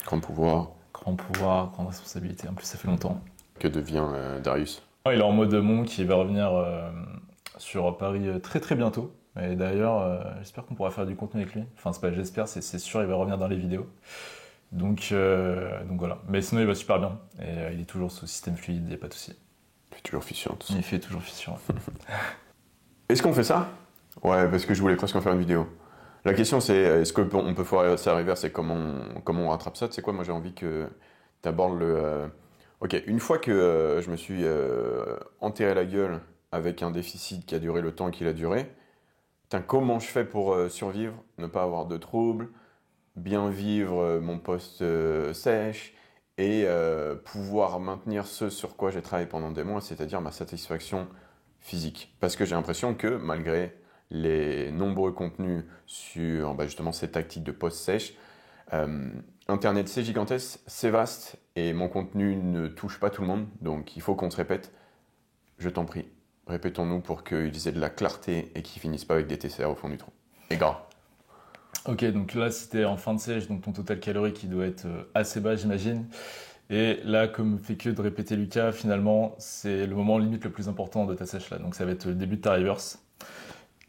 Grand pouvoir. Grand pouvoir, grande responsabilité. En plus, ça fait longtemps. Que devient Darius? Il est en mode monk qui va revenir sur Paris très très bientôt. Et d'ailleurs, j'espère qu'on pourra faire du contenu avec lui. Enfin, c'est pas j'espère, c'est sûr, il va revenir dans les vidéos. Donc voilà. Mais sinon, il va super bien. Et il est toujours sous système fluide, il n'y a pas de souci. Tu es toujours fiction, tout ça. Il fait toujours fissure. Est-ce qu'on fait ça? Ouais, parce que je voulais presque en faire une vidéo. La question c'est, est-ce qu'on peut faire ça à reverse, c'est comment on rattrape ça? Tu sais quoi, moi j'ai envie que tu abordes Ok, une fois que je me suis enterré la gueule avec un déficit qui a duré le temps qu'il a duré, putain, comment je fais pour survivre, ne pas avoir de troubles, bien vivre mon poste sèche et pouvoir maintenir ce sur quoi j'ai travaillé pendant des mois, c'est-à-dire ma satisfaction physique. Parce que j'ai l'impression que malgré les nombreux contenus sur justement ces tactiques de poste sèche, Internet c'est gigantesque, c'est vaste et mon contenu ne touche pas tout le monde, donc il faut qu'on se répète. Je t'en prie, répétons-nous pour qu'ils aient de la clarté et qu'ils finissent pas avec des TCR au fond du trou. Et gras. Ok, donc là, c'était en fin de sèche, donc ton total calorique qui doit être assez bas, j'imagine. Et là, comme fait que de répéter Lucas, finalement, c'est le moment limite le plus important de ta sèche là. Donc ça va être le début de ta reverse.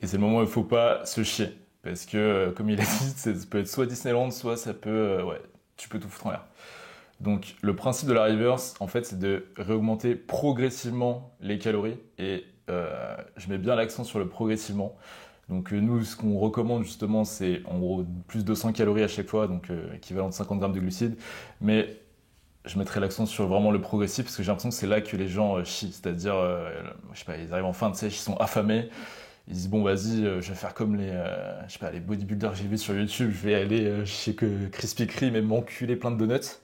Et c'est le moment où il faut pas se chier. Parce que, comme il a dit, ça peut être soit Disneyland, soit ça peut, ouais, tu peux tout foutre en l'air. Donc le principe de la reverse, en fait, c'est de réaugmenter progressivement les calories. Et je mets bien l'accent sur le progressivement. Donc nous, ce qu'on recommande justement, c'est en gros plus de 100 calories à chaque fois, donc équivalent de 50 grammes de glucides. Mais je mettrai l'accent sur vraiment le progressif, parce que j'ai l'impression que c'est là que les gens chient. C'est-à-dire, je sais pas, ils arrivent en fin de sèche, ils sont affamés. Ils disent bon vas-y, je vais faire comme je sais pas, les bodybuilders que j'ai vus sur YouTube, je vais aller chez Krispy Kreme et m'enculer plein de donuts.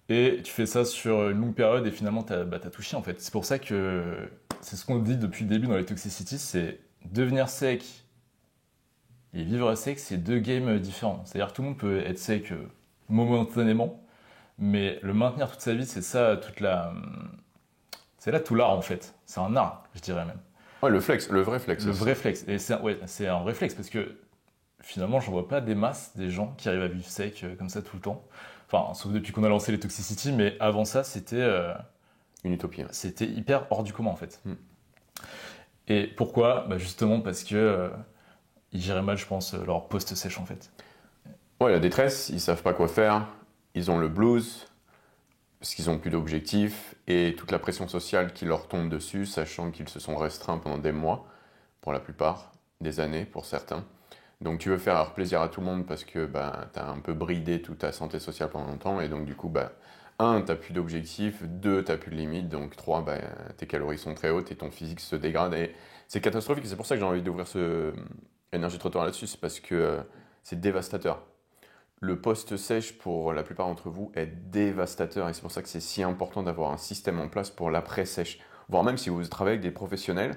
Et tu fais ça sur une longue période et finalement t'as tout chié en fait. C'est pour ça que c'est ce qu'on dit depuis le début dans les toxicities, c'est devenir sec et vivre sec, c'est deux games différents. C'est-à-dire que tout le monde peut être sec momentanément, mais le maintenir toute sa vie, c'est ça c'est là tout l'art en fait. C'est un art, je dirais même. Ouais, le flex, le vrai flex Le aussi. vrai flex. Et c'est un réflexe parce que finalement, j'en vois pas des masses des gens qui arrivent à vivre sec comme ça tout le temps. Enfin, sauf depuis qu'on a lancé les toxicity, mais avant ça, Une utopie. Ouais. c'était hyper hors du commun en fait. Hmm. Et pourquoi? Bah justement parce que ils géraient mal, je pense, leur post-sèche en fait. Ouais, la détresse, ils savent pas quoi faire, ils ont le blues, parce qu'ils ont plus d'objectifs, et toute la pression sociale qui leur tombe dessus, sachant qu'ils se sont restreints pendant des mois, pour la plupart, des années pour certains. Donc tu veux faire plaisir à tout le monde parce que t'as un peu bridé toute ta santé sociale pendant longtemps, et donc du coup, un, t'as plus d'objectifs, deux, t'as plus de limites, donc trois, tes calories sont très hautes et ton physique se dégrade, et c'est catastrophique, et c'est pour ça que j'ai envie d'ouvrir ce énergie trottoir là-dessus, c'est parce que c'est dévastateur. Le post-sèche, pour la plupart d'entre vous, est dévastateur et c'est pour ça que c'est si important d'avoir un système en place pour l'après-sèche. Voire même si vous travaillez avec des professionnels,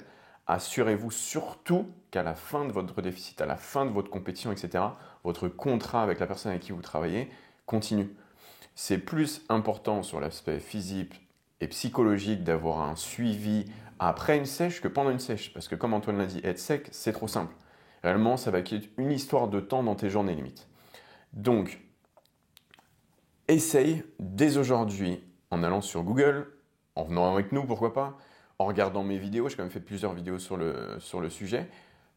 assurez-vous surtout qu'à la fin de votre déficit, à la fin de votre compétition, etc., votre contrat avec la personne avec qui vous travaillez continue. C'est plus important sur l'aspect physique et psychologique d'avoir un suivi après une sèche que pendant une sèche. Parce que comme Antoine l'a dit, être sec, c'est trop simple. Réellement, ça va être une histoire de temps dans tes journées limites. Donc, essaye dès aujourd'hui, en allant sur Google, en venant avec nous, pourquoi pas, en regardant mes vidéos, j'ai quand même fait plusieurs vidéos sur le sujet,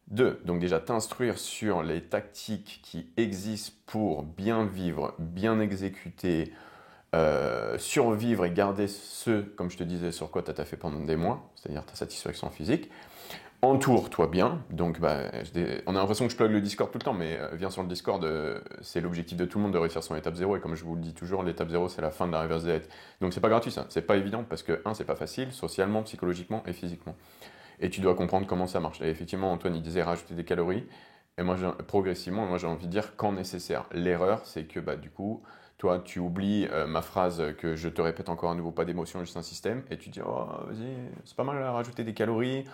donc déjà t'instruire sur les tactiques qui existent pour bien vivre, bien exécuter, survivre et garder comme je te disais, sur quoi tu as taffé pendant des mois, c'est-à-dire ta satisfaction physique. Entoure-toi bien, donc on a l'impression que je plug le Discord tout le temps, mais viens sur le Discord, c'est l'objectif de tout le monde de réussir son étape 0, et comme je vous le dis toujours, l'étape 0 c'est la fin de la reverse diet. Donc c'est pas gratuit ça, c'est pas évident, parce que c'est pas facile, socialement, psychologiquement et physiquement. Et tu dois comprendre comment ça marche. Et effectivement, Antoine il disait rajouter des calories, et moi progressivement, moi j'ai envie de dire quand nécessaire. L'erreur c'est que du coup, toi tu oublies ma phrase que je te répète encore à nouveau, pas d'émotion, juste un système, et tu dis oh vas-y, c'est pas mal à rajouter des calories.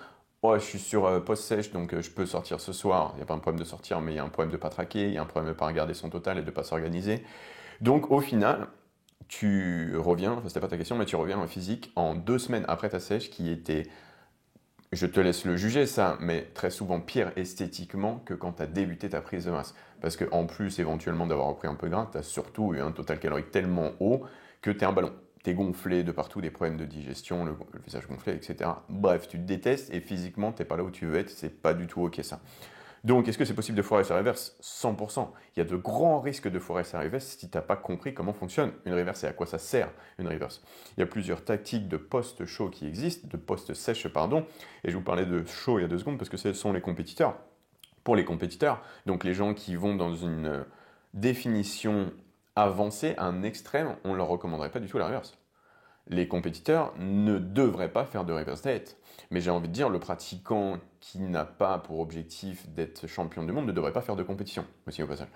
Ouais, je suis sur post-sèche, donc je peux sortir ce soir. Il n'y a pas un problème de sortir, mais il y a un problème de pas traquer, il y a un problème de pas regarder son total et de pas s'organiser. Donc au final, tu reviens, enfin c'était pas ta question, mais tu reviens en physique en 2 semaines après ta sèche qui était je te laisse le juger ça, mais très souvent pire esthétiquement que quand tu as débuté ta prise de masse. Parce qu'en plus éventuellement d'avoir repris un peu de gras, tu as surtout eu un total calorique tellement haut que tu es un ballon. Tu es gonflé de partout, des problèmes de digestion, le visage gonflé, etc. Bref, tu te détestes et physiquement, tu n'es pas là où tu veux être, c'est pas du tout ok ça. Donc, est-ce que c'est possible de foirer sa reverse? 100%. Il y a de grands risques de foirer sa reverse si tu n'as pas compris comment fonctionne une reverse et à quoi ça sert une reverse. Il y a plusieurs tactiques de post-show qui existent, de post-sèche, pardon, et je vous parlais de show il y a 2 secondes parce que ce sont les compétiteurs. Pour les compétiteurs, donc les gens qui vont dans une définition avancée, à un extrême, on ne leur recommanderait pas du tout la reverse. Les compétiteurs ne devraient pas faire de reverse diet. Mais j'ai envie de dire, le pratiquant qui n'a pas pour objectif d'être champion du monde ne devrait pas faire de compétition, aussi au passage.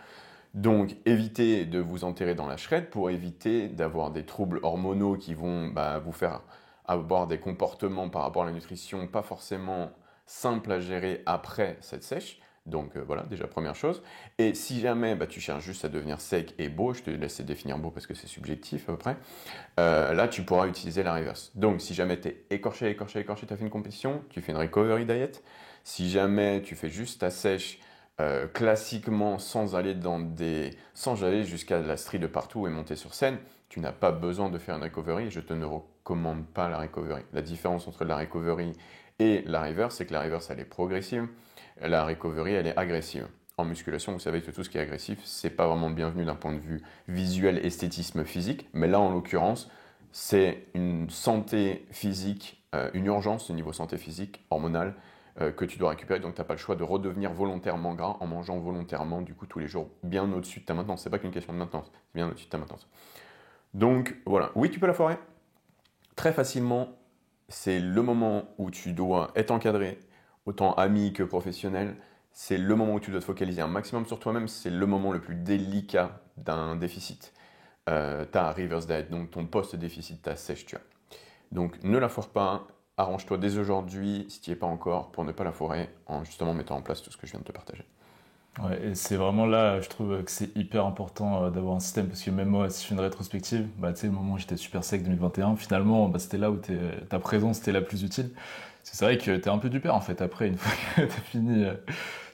Donc, évitez de vous enterrer dans la shred pour éviter d'avoir des troubles hormonaux qui vont vous faire avoir des comportements par rapport à la nutrition pas forcément simples à gérer après cette sèche. Donc voilà, déjà première chose. Et si jamais tu cherches juste à devenir sec et beau, je te laisse définir beau parce que c'est subjectif à peu près, là tu pourras utiliser la reverse. Donc si jamais tu es écorché, tu as fait une compétition, tu fais une recovery diet. Si jamais tu fais juste ta sèche classiquement sans aller jusqu'à la street de partout et monter sur scène, tu n'as pas besoin de faire une recovery. Je te ne recommande pas la recovery. La différence entre la recovery et la reverse, c'est que la reverse elle est progressive. La recovery, elle est agressive. En musculation, vous savez que tout ce qui est agressif, c'est pas vraiment bienvenu d'un point de vue visuel, esthétisme physique. Mais là, en l'occurrence, c'est une santé physique, une urgence au niveau santé physique, hormonale, que tu dois récupérer. Donc, tu n'as pas le choix de redevenir volontairement gras en mangeant volontairement, du coup, tous les jours, bien au-dessus de ta maintenance. C'est pas qu'une question de maintenance, c'est bien au-dessus de ta maintenance. Donc, voilà. Oui, tu peux la foirer très facilement. C'est le moment où tu dois être encadré, autant ami que professionnel. C'est le moment où tu dois te focaliser un maximum sur toi-même. C'est le moment le plus délicat d'un déficit. Ta reverse diet, donc ton post-déficit, ta sèche, tu as. Donc ne la foire pas. Arrange-toi dès aujourd'hui, si tu n'y es pas encore, pour ne pas la foirer, en justement mettant en place tout ce que je viens de te partager. Ouais, et c'est vraiment là, je trouve que c'est hyper important d'avoir un système, parce que même moi, si je fais une rétrospective, tu sais, le moment où j'étais super sec 2021, finalement, c'était là où ta présence était la plus utile. Parce que c'est vrai que t'es un peu du père, en fait, après, une fois que t'as fini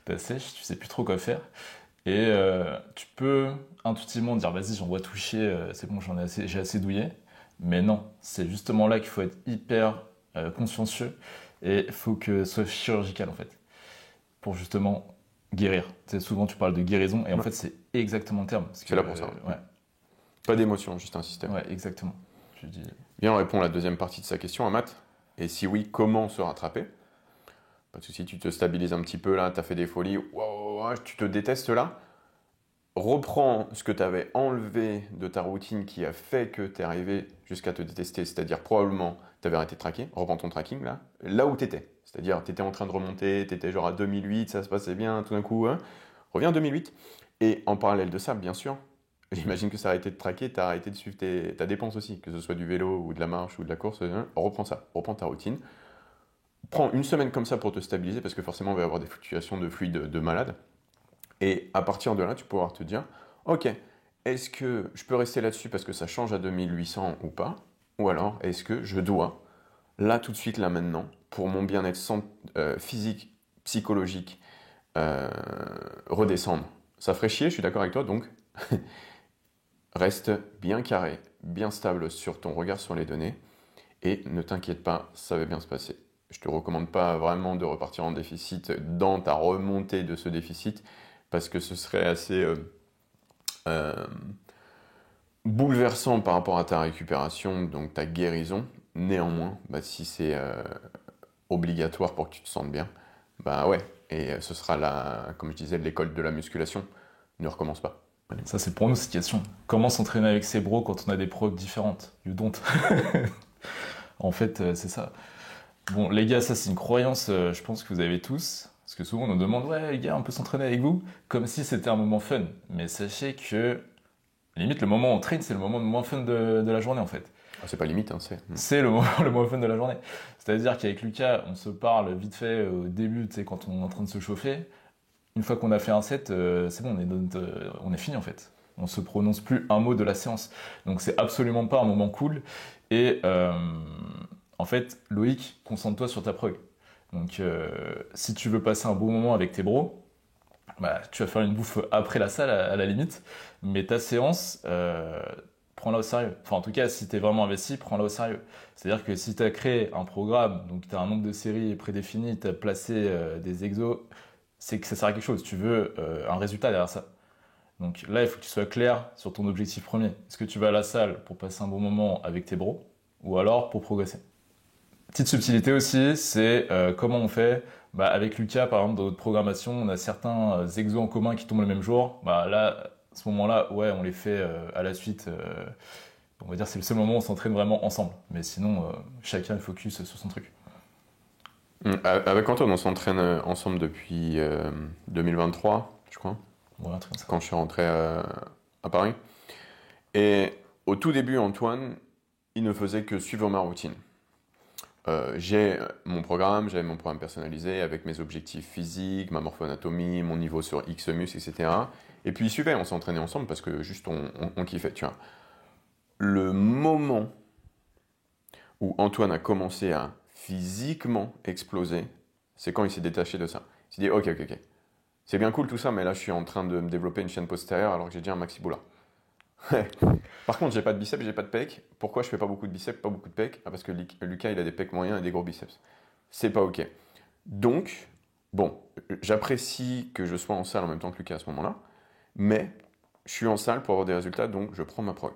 ta sèche, tu sais plus trop quoi faire. Et tu peux intuitivement dire, vas-y, j'envoie toucher, c'est bon, j'ai assez douillé. Mais non, c'est justement là qu'il faut être hyper consciencieux, et il faut que ce soit chirurgical, en fait, pour justement guérir. Tu sais, souvent tu parles de guérison et en fait c'est exactement le terme. C'est là pour ça. Ouais. Pas d'émotion, juste un système. Ouais, exactement. Je dis... Bien, on répond à la deuxième partie de sa question à Matt. Et si oui, comment se rattraper? Pas de souci, tu te stabilises un petit peu là, tu as fait des folies, wow, tu te détestes là. Reprends ce que tu avais enlevé de ta routine qui a fait que tu es arrivé jusqu'à te détester, c'est-à-dire probablement tu avais arrêté de traquer, reprends ton tracking là où tu étais. C'est-à-dire tu étais en train de remonter, tu étais genre à 2008, ça se passait bien, tout d'un coup, reviens à 2008. Et en parallèle de ça, bien sûr, j'imagine que ça a arrêté de traquer, tu as arrêté de suivre ta dépense aussi, que ce soit du vélo ou de la marche ou de la course, reprends ça, reprends ta routine. Prends une semaine comme ça pour te stabiliser, parce que forcément, il va y avoir des fluctuations de fluide de malade. Et à partir de là, tu pourras te dire, ok, est-ce que je peux rester là-dessus parce que ça change à 2800 ou pas? Ou alors, est-ce que je dois, là, tout de suite, là, maintenant, pour mon bien-être physique, psychologique, redescendre? Ça ferait chier, je suis d'accord avec toi, donc reste bien carré, bien stable sur ton regard sur les données, et ne t'inquiète pas, ça va bien se passer. Je ne te recommande pas vraiment de repartir en déficit dans ta remontée de ce déficit, parce que ce serait assez bouleversant par rapport à ta récupération, donc ta guérison. Néanmoins, si c'est obligatoire pour que tu te sentes bien, ouais, et ce sera comme je disais, l'école de la musculation. Ne recommence pas. Allez. Ça c'est pour nous cette question. Comment s'entraîner avec ses bros quand on a des preuves différentes? You don't. En fait, c'est ça. Bon, les gars, ça c'est une croyance, je pense que vous avez tous. Parce que souvent on nous demande, ouais les gars, on peut s'entraîner avec vous, comme si c'était un moment fun. Mais sachez que, limite, le moment où on traîne, c'est le moment le moins fun de la journée en fait. Ah, c'est pas limite, c'est le moment le moins fun de la journée. C'est-à-dire qu'avec Lucas, on se parle vite fait au début, tu sais, quand on est en train de se chauffer. Une fois qu'on a fait un set, c'est bon, on est fini en fait. On se prononce plus un mot de la séance. Donc c'est absolument pas un moment cool. Et en fait, Loïc, concentre-toi sur ta prog. Donc, si tu veux passer un bon moment avec tes bros, bah, tu vas faire une bouffe après la salle à la limite, mais ta séance, prends-la au sérieux. Enfin, en tout cas, si tu es vraiment investi, prends-la au sérieux. C'est-à-dire que si tu as créé un programme, donc tu as un nombre de séries prédéfini, tu as placé des exos, c'est que ça sert à quelque chose. Tu veux un résultat derrière ça. Donc là, il faut que tu sois clair sur ton objectif premier. Est-ce que tu vas à la salle pour passer un bon moment avec tes bros ou alors pour progresser? Petite subtilité aussi, c'est comment on fait. Bah, avec Lucas, par exemple, dans notre programmation, on a certains exos en commun qui tombent le même jour. Bah, là, à ce moment-là, ouais, on les fait à la suite. On va dire que c'est le seul moment où on s'entraîne vraiment ensemble. Mais sinon, chacun est focus sur son truc. Avec Antoine, on s'entraîne ensemble depuis 2023, je crois, Ouais, un truc comme ça. quand je suis rentré à Paris. Et au tout début, Antoine, il ne faisait que suivre ma routine. J'ai mon programme, j'avais mon programme personnalisé avec mes objectifs physiques, ma morpho-anatomie, mon niveau sur X muscles, etc. Et puis il suivait, on s'entraînait ensemble parce que juste on kiffait, tu vois. Le moment où Antoine a commencé à physiquement exploser, c'est quand il s'est détaché de ça. Il s'est dit, ok. C'est bien cool tout ça, mais là je suis en train de me développer une chaîne postérieure alors que j'ai déjà un maxiboula. Par contre, j'ai pas de biceps, j'ai pas de pecs. Pourquoi je fais pas beaucoup de biceps, pas beaucoup de pecs? Parce que Lucas, il a des pecs moyens et des gros biceps. C'est pas ok. Donc, bon, j'apprécie que je sois en salle en même temps que Lucas à ce moment-là, mais je suis en salle pour avoir des résultats, donc je prends ma prog.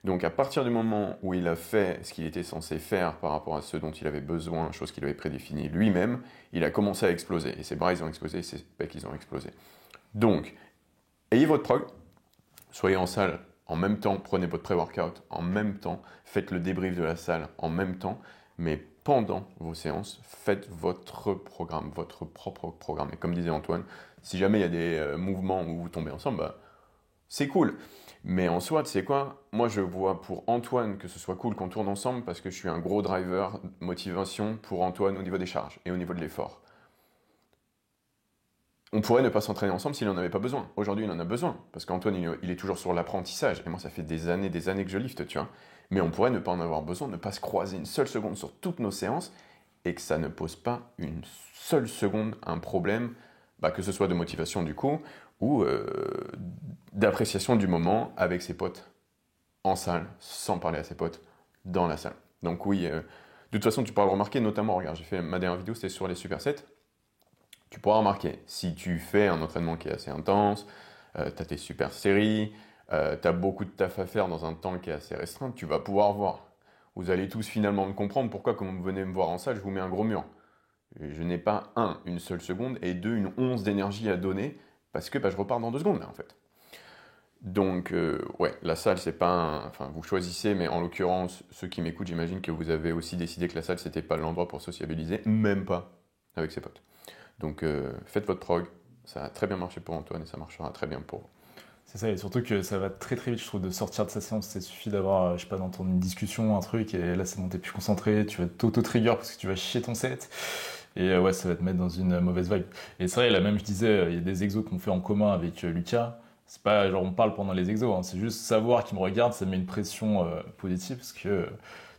Donc à partir du moment où il a fait ce qu'il était censé faire par rapport à ce dont il avait besoin, chose qu'il avait prédéfinie lui-même, il a commencé à exploser. Et ses bras, ils ont explosé, et ses pecs, ils ont explosé. Donc, ayez votre prog, soyez en salle en même temps, prenez votre pré-workout en même temps, faites le débrief de la salle en même temps, mais pendant vos séances, faites votre programme, votre propre programme. Et comme disait Antoine, si jamais il y a des mouvements où vous tombez ensemble, bah, c'est cool. Mais en soi, tu sais quoi? Moi, je vois pour Antoine que ce soit cool qu'on tourne ensemble parce que je suis un gros driver motivation pour Antoine au niveau des charges et au niveau de l'effort. On pourrait ne pas s'entraîner ensemble s'il n'en avait pas besoin. Aujourd'hui, il en a besoin, parce qu'Antoine, il est toujours sur l'apprentissage. Et moi, ça fait des années que je lifte, tu vois. Mais on pourrait ne pas en avoir besoin, ne pas se croiser une seule seconde sur toutes nos séances, et que ça ne pose pas une seule seconde un problème, bah, que ce soit de motivation du coup, ou d'appréciation du moment avec ses potes en salle, sans parler à ses potes dans la salle. Donc oui, de toute façon, tu pourras le remarquer, notamment, regarde, j'ai fait ma dernière vidéo, c'était sur les supersets. Tu pourras remarquer, si tu fais un entraînement qui est assez intense, tu as tes super séries, tu as beaucoup de taf à faire dans un temps qui est assez restreint, tu vas pouvoir voir. Vous allez tous finalement me comprendre pourquoi, quand vous venez me voir en salle, je vous mets un gros mur. Je n'ai pas, une seule seconde, et deux, une once d'énergie à donner, parce que bah, je repars dans 2 secondes, là, en fait. Donc, ouais, la salle, c'est pas enfin, vous choisissez, mais en l'occurrence, ceux qui m'écoutent, j'imagine que vous avez aussi décidé que la salle, c'était pas l'endroit pour sociabiliser, même pas avec ses potes. Donc faites votre prog, ça a très bien marché pour Antoine et ça marchera très bien pour vous. C'est ça, et surtout que ça va très très vite, je trouve, de sortir de sa séance. Il suffit d'avoir, je sais pas, d'entendre une discussion, un truc, et là c'est bon, t'es plus concentré, tu vas t'auto-trigger parce que tu vas chier ton set, et ouais, ça va te mettre dans une mauvaise vibe. Et c'est vrai, là même, je disais, il y a des exos qu'on fait en commun avec Lucas. C'est pas genre on parle pendant les exos, hein, c'est juste savoir qu'il me regarde, ça met une pression positive parce que.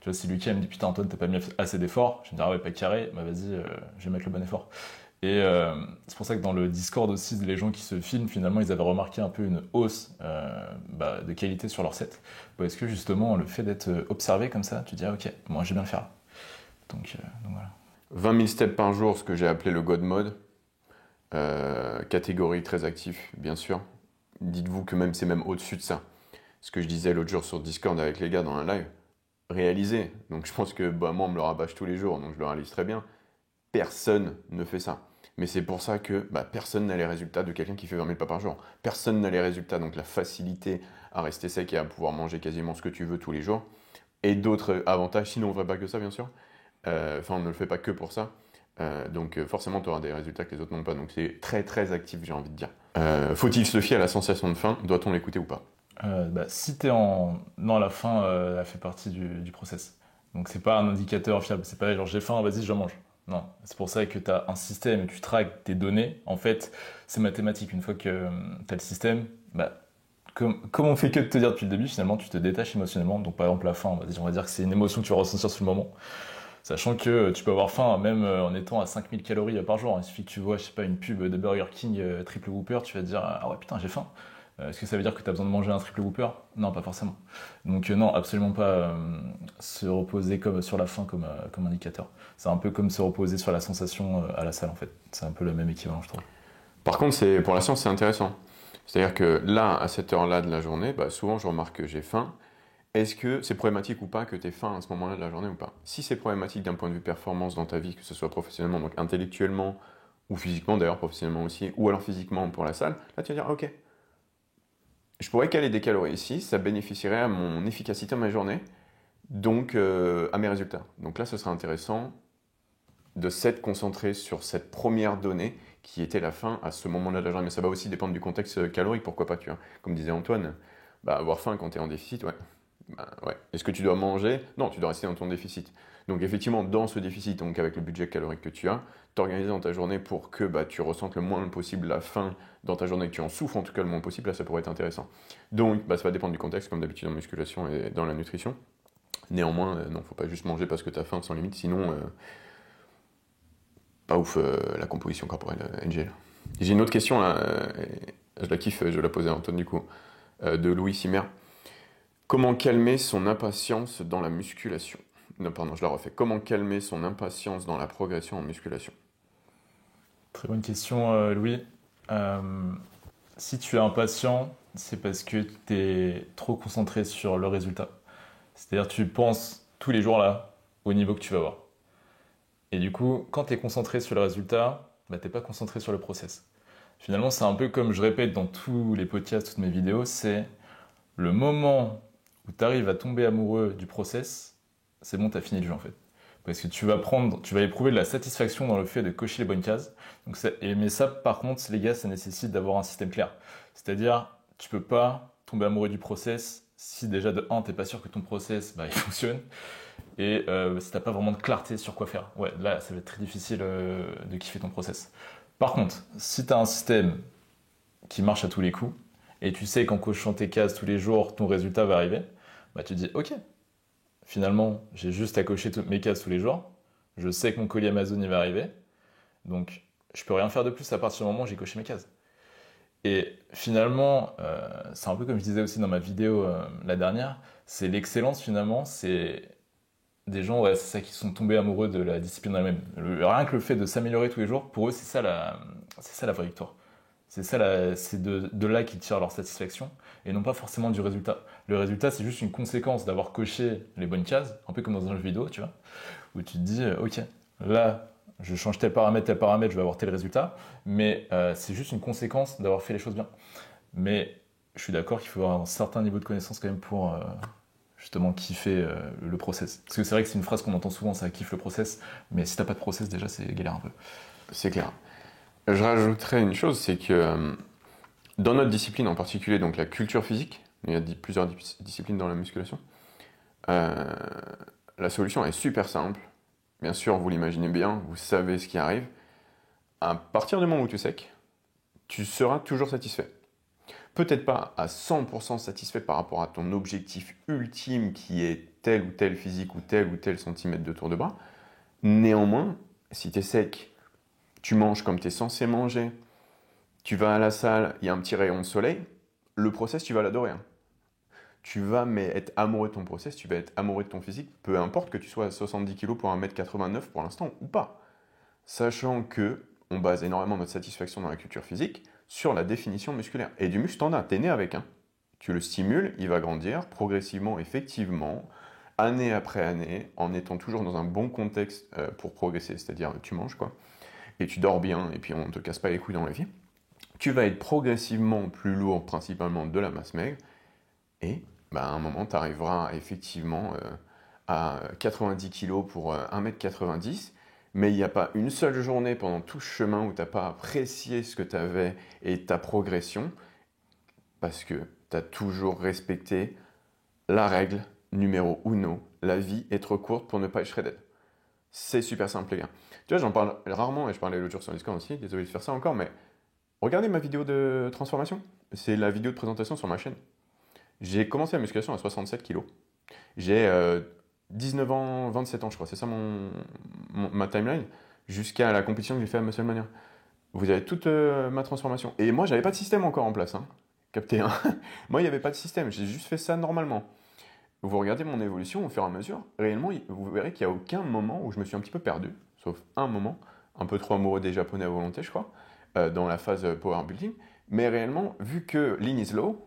Tu vois, si Lucas me dit putain Antoine t'as pas mis assez d'efforts, je vais me dire ah ouais pas carré, bah vas-y je vais mettre le bon effort. Et c'est pour ça que dans le Discord aussi, les gens qui se filment, finalement, ils avaient remarqué un peu une hausse de qualité sur leur set. Parce que justement, le fait d'être observé comme ça, tu te dis, ah, ok, moi je vais bien le faire. Donc voilà. 20 000 steps par jour, ce que j'ai appelé le God Mode. Catégorie très actif, bien sûr. Dites-vous que même c'est même au-dessus de ça. Ce que je disais l'autre jour sur Discord avec les gars dans un live, réalisé. Donc je pense que bah, moi on me le rabâche tous les jours, donc je le réalise très bien. Personne ne fait ça. Mais c'est pour ça que bah, personne n'a les résultats de quelqu'un qui fait 20 000 pas par jour. Personne n'a les résultats, donc la facilité à rester sec et à pouvoir manger quasiment ce que tu veux tous les jours. Et d'autres avantages, sinon on ne ferait pas que ça, bien sûr. Enfin, on ne le fait pas que pour ça. Donc forcément, tu auras des résultats que les autres n'ont pas. Donc c'est très très actif, j'ai envie de dire. Faut-il se fier à la sensation de faim? Doit-on l'écouter ou pas? Si t'es en... Non, la faim, elle fait partie du process. Donc c'est pas un indicateur fiable. C'est pas genre j'ai faim, vas-y, je mange. Non, c'est pour ça que tu as un système et tu traques tes données. En fait, c'est mathématique. Une fois que tu as le système, bah, comme on fait que de te dire depuis le début, finalement, tu te détaches émotionnellement. Donc, par exemple, la faim, on va dire que c'est une émotion que tu vas ressentir sur le moment. Sachant que tu peux avoir faim même en étant à 5000 calories par jour. Il suffit que tu vois, je sais pas, une pub de Burger King triple Whopper, tu vas te dire ah ouais putain j'ai faim. Est-ce que ça veut dire que tu as besoin de manger un triple Whopper? Non, pas forcément. Donc non, absolument pas se reposer comme sur la faim comme indicateur. C'est un peu comme se reposer sur la sensation à la salle en fait. C'est un peu le même équivalent je trouve. Par contre, pour la science, c'est intéressant. C'est-à-dire que là, à cette heure-là de la journée, bah, souvent je remarque que j'ai faim. Est-ce que c'est problématique ou pas que tu aies faim à ce moment-là de la journée ou pas? Si c'est problématique d'un point de vue performance dans ta vie, que ce soit professionnellement, donc intellectuellement, ou physiquement d'ailleurs, professionnellement aussi, ou alors physiquement pour la salle, là tu vas dire ok, je pourrais caler des calories ici, ça bénéficierait à mon efficacité de ma journée, donc à mes résultats. Donc là, ce serait intéressant de s'être concentré sur cette première donnée qui était la faim à ce moment-là de la journée. Mais ça va aussi dépendre du contexte calorique, pourquoi pas, tu vois. Comme disait Antoine, bah, avoir faim quand tu es en déficit, ouais. Bah, ouais. Est-ce que tu dois manger? Non, tu dois rester dans ton déficit. Donc effectivement, dans ce déficit, donc avec le budget calorique que tu as, t'organiser dans ta journée pour que bah, tu ressentes le moins possible la faim dans ta journée, que tu en souffres en tout cas le moins possible, là ça pourrait être intéressant. Donc bah, ça va dépendre du contexte, comme d'habitude en musculation et dans la nutrition. Néanmoins, non, faut pas juste manger parce que tu as faim sans limite, sinon pas ouf la composition corporelle NGL. J'ai une autre question là, je la kiffe, je vais la poser à Antoine du coup, de Louis Simer. Comment calmer son impatience dans la musculation? Non, pardon, je la refais. Comment calmer son impatience dans la progression en musculation? Très bonne question Louis. Euh, Si tu es impatient, c'est parce que tu es trop concentré sur le résultat. C'est-à-dire tu penses tous les jours là au niveau que tu vas avoir. Et du coup, quand tu es concentré sur le résultat, bah, tu n'es pas concentré sur le process. Finalement, c'est un peu comme je répète dans tous les podcasts, toutes mes vidéos, c'est le moment où tu arrives à tomber amoureux du process, c'est bon, tu as fini le jeu en fait. Parce que tu vas éprouver de la satisfaction dans le fait de cocher les bonnes cases. Mais ça, par contre, les gars, ça nécessite d'avoir un système clair. C'est-à-dire, tu peux pas tomber amoureux du process si déjà de 1, t'es pas sûr que ton process, bah, il fonctionne. Et si t'as pas vraiment de clarté sur quoi faire. Ouais, là, ça va être très difficile de kiffer ton process. Par contre, si t'as un système qui marche à tous les coups, et tu sais qu'en cochant tes cases tous les jours, ton résultat va arriver, bah tu te dis, ok, finalement, j'ai juste à cocher toutes mes cases tous les jours. Je sais que mon colis Amazon il va arriver. Donc, je peux rien faire de plus à partir du moment où j'ai coché mes cases. Et finalement, c'est un peu comme je disais aussi dans ma vidéo la dernière, c'est l'excellence finalement, c'est des gens, ouais, c'est ça qui sont tombés amoureux de la discipline elle-même. Rien que le fait de s'améliorer tous les jours, pour eux, c'est ça la vraie victoire. C'est de là qu'ils tirent leur satisfaction et non pas forcément du résultat. Le résultat, c'est juste une conséquence d'avoir coché les bonnes cases, un peu comme dans un jeu vidéo, tu vois, où tu te dis, ok, là, je change tel paramètre, je vais avoir tel résultat, mais c'est juste une conséquence d'avoir fait les choses bien. Mais je suis d'accord qu'il faut avoir un certain niveau de connaissance quand même pour justement kiffer le process. Parce que c'est vrai que c'est une phrase qu'on entend souvent, ça kiffe le process, mais si t'as pas de process, déjà, c'est galère un peu. C'est clair. Je rajouterais une chose, c'est que dans notre discipline en particulier, donc la culture physique, il y a plusieurs disciplines dans la musculation, euh, la solution est super simple. Bien sûr, vous l'imaginez bien, vous savez ce qui arrive. À partir du moment où tu es sec, tu seras toujours satisfait. Peut-être pas à 100% satisfait par rapport à ton objectif ultime qui est tel ou tel physique ou tel centimètre de tour de bras. Néanmoins, si tu es sec, tu manges comme tu es censé manger, tu vas à la salle, il y a un petit rayon de soleil, le process, tu vas l'adorer. Hein. Tu vas mais être amoureux de ton process, tu vas être amoureux de ton physique, peu importe que tu sois à 70 kg pour 1m89 pour l'instant ou pas. Sachant que on base énormément notre satisfaction dans la culture physique sur la définition musculaire. Et du muscle, t'en as, t'es né avec. Hein. Tu le stimules, il va grandir progressivement, effectivement, année après année, en étant toujours dans un bon contexte pour progresser, c'est-à-dire tu manges quoi, et tu dors bien, et puis on ne te casse pas les couilles dans la vie. Tu vas être progressivement plus lourd, principalement de la masse maigre, et bah, à un moment, tu arriveras effectivement à 90 kg pour 1m90, mais il n'y a pas une seule journée pendant tout ce chemin où tu n'as pas apprécié ce que tu avais et ta progression, parce que tu as toujours respecté la règle numéro uno, la vie est trop courte pour ne pas être shredded. C'est super simple les gars. Tu vois, j'en parle rarement, et je parlais l'autre jour sur Discord aussi, désolé de faire ça encore, mais regardez ma vidéo de transformation, c'est la vidéo de présentation sur ma chaîne. J'ai commencé la musculation à 67 kg. J'ai 19 ans, 27 ans, je crois. C'est ça ma timeline. Jusqu'à la compétition que j'ai fait à Musclemania. Vous avez toute ma transformation. Et moi, j'avais pas de système encore en place. Hein. Capté, hein. Moi, il n'y avait pas de système. J'ai juste fait ça normalement. Vous regardez mon évolution au fur et à mesure. Réellement, vous verrez qu'il n'y a aucun moment où je me suis un petit peu perdu. Sauf un moment. Un peu trop amoureux des Japonais à volonté, je crois. Dans la phase power building. Mais réellement, vu que lean is low,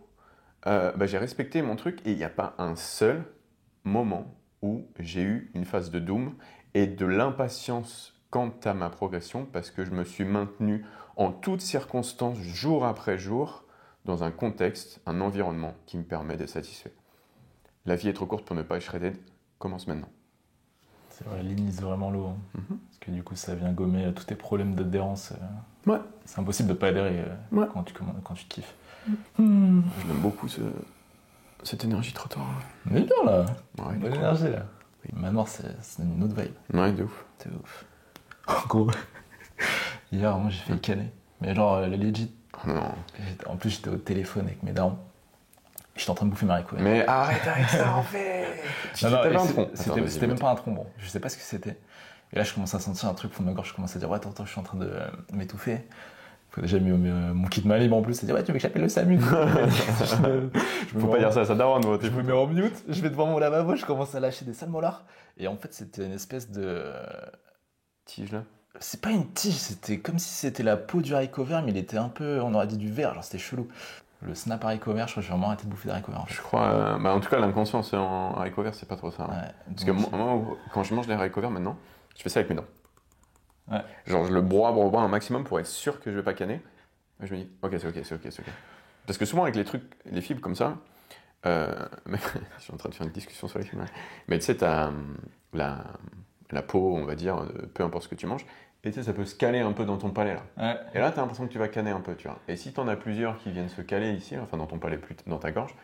j'ai respecté mon truc. Et il n'y a pas un seul moment où j'ai eu une phase de doom et de l'impatience quant à ma progression parce que je me suis maintenu en toutes circonstances, jour après jour, dans un contexte, un environnement qui me permet d'être satisfait. La vie est trop courte pour ne pas être shredded. Commence maintenant. C'est vrai, l'INIS vraiment lourd. Hein. Parce que du coup, ça vient gommer tous tes problèmes d'adhérence. Ouais. C'est impossible de ne pas adhérer Ouais. quand tu kiffes. Je l'aime beaucoup, cette énergie trottoir. On est bien là. Ouais, bonne énergie là. Oui. Manoir, c'est une autre vibe. Ouais, de ouf. C'est ouf. En gros, hier, moi j'ai fait le canet. Mais genre, le legit. Oh non. En plus, j'étais au téléphone avec mes darons. J'étais en train de bouffer ma haricots. Mais arrête avec ça en fait. C'était même pas un tronc, bon. Je sais pas ce que c'était. Et là, je commence à sentir un truc au fond de ma gorge. Je commence à dire, ouais, attends, je suis en train de m'étouffer. Faut déjà mis mon kit Malib en plus. C'est dire, ouais, tu veux que j'appelle le SAMU? Faut pas dire ça à sa daronne. Je me mets en mute, je vais devant mon lavabo, je commence à lâcher des sales molars. Et en fait, c'était une espèce de tige là. C'est pas une tige, c'était comme si c'était la peau du haricot vert, mais il était un peu, on aurait dit du vert, genre c'était chelou. Le snap haricot vert, je crois que j'ai vraiment arrêté de bouffer d'haricots verts en fait. Je crois, en tout cas, l'inconscience en haricots verts, c'est pas trop ça. Hein. Ouais, parce que moi, quand je mange des haricots verts maintenant, je fais ça avec mes dents. Ouais. Genre, je le broie un maximum pour être sûr que je vais pas canner. Et je me dis, ok, c'est ok. Parce que souvent, avec les trucs, les fibres comme ça, je suis en train de faire une discussion sur les fibres. Mais tu sais, t'as la peau, on va dire, peu importe ce que tu manges, et tu sais, ça peut se caler un peu dans ton palais là. Ouais. Et là, t'as l'impression que tu vas canner un peu, tu vois. Et si t'en as plusieurs qui viennent se caler ici, enfin dans ton palais, dans ta gorge,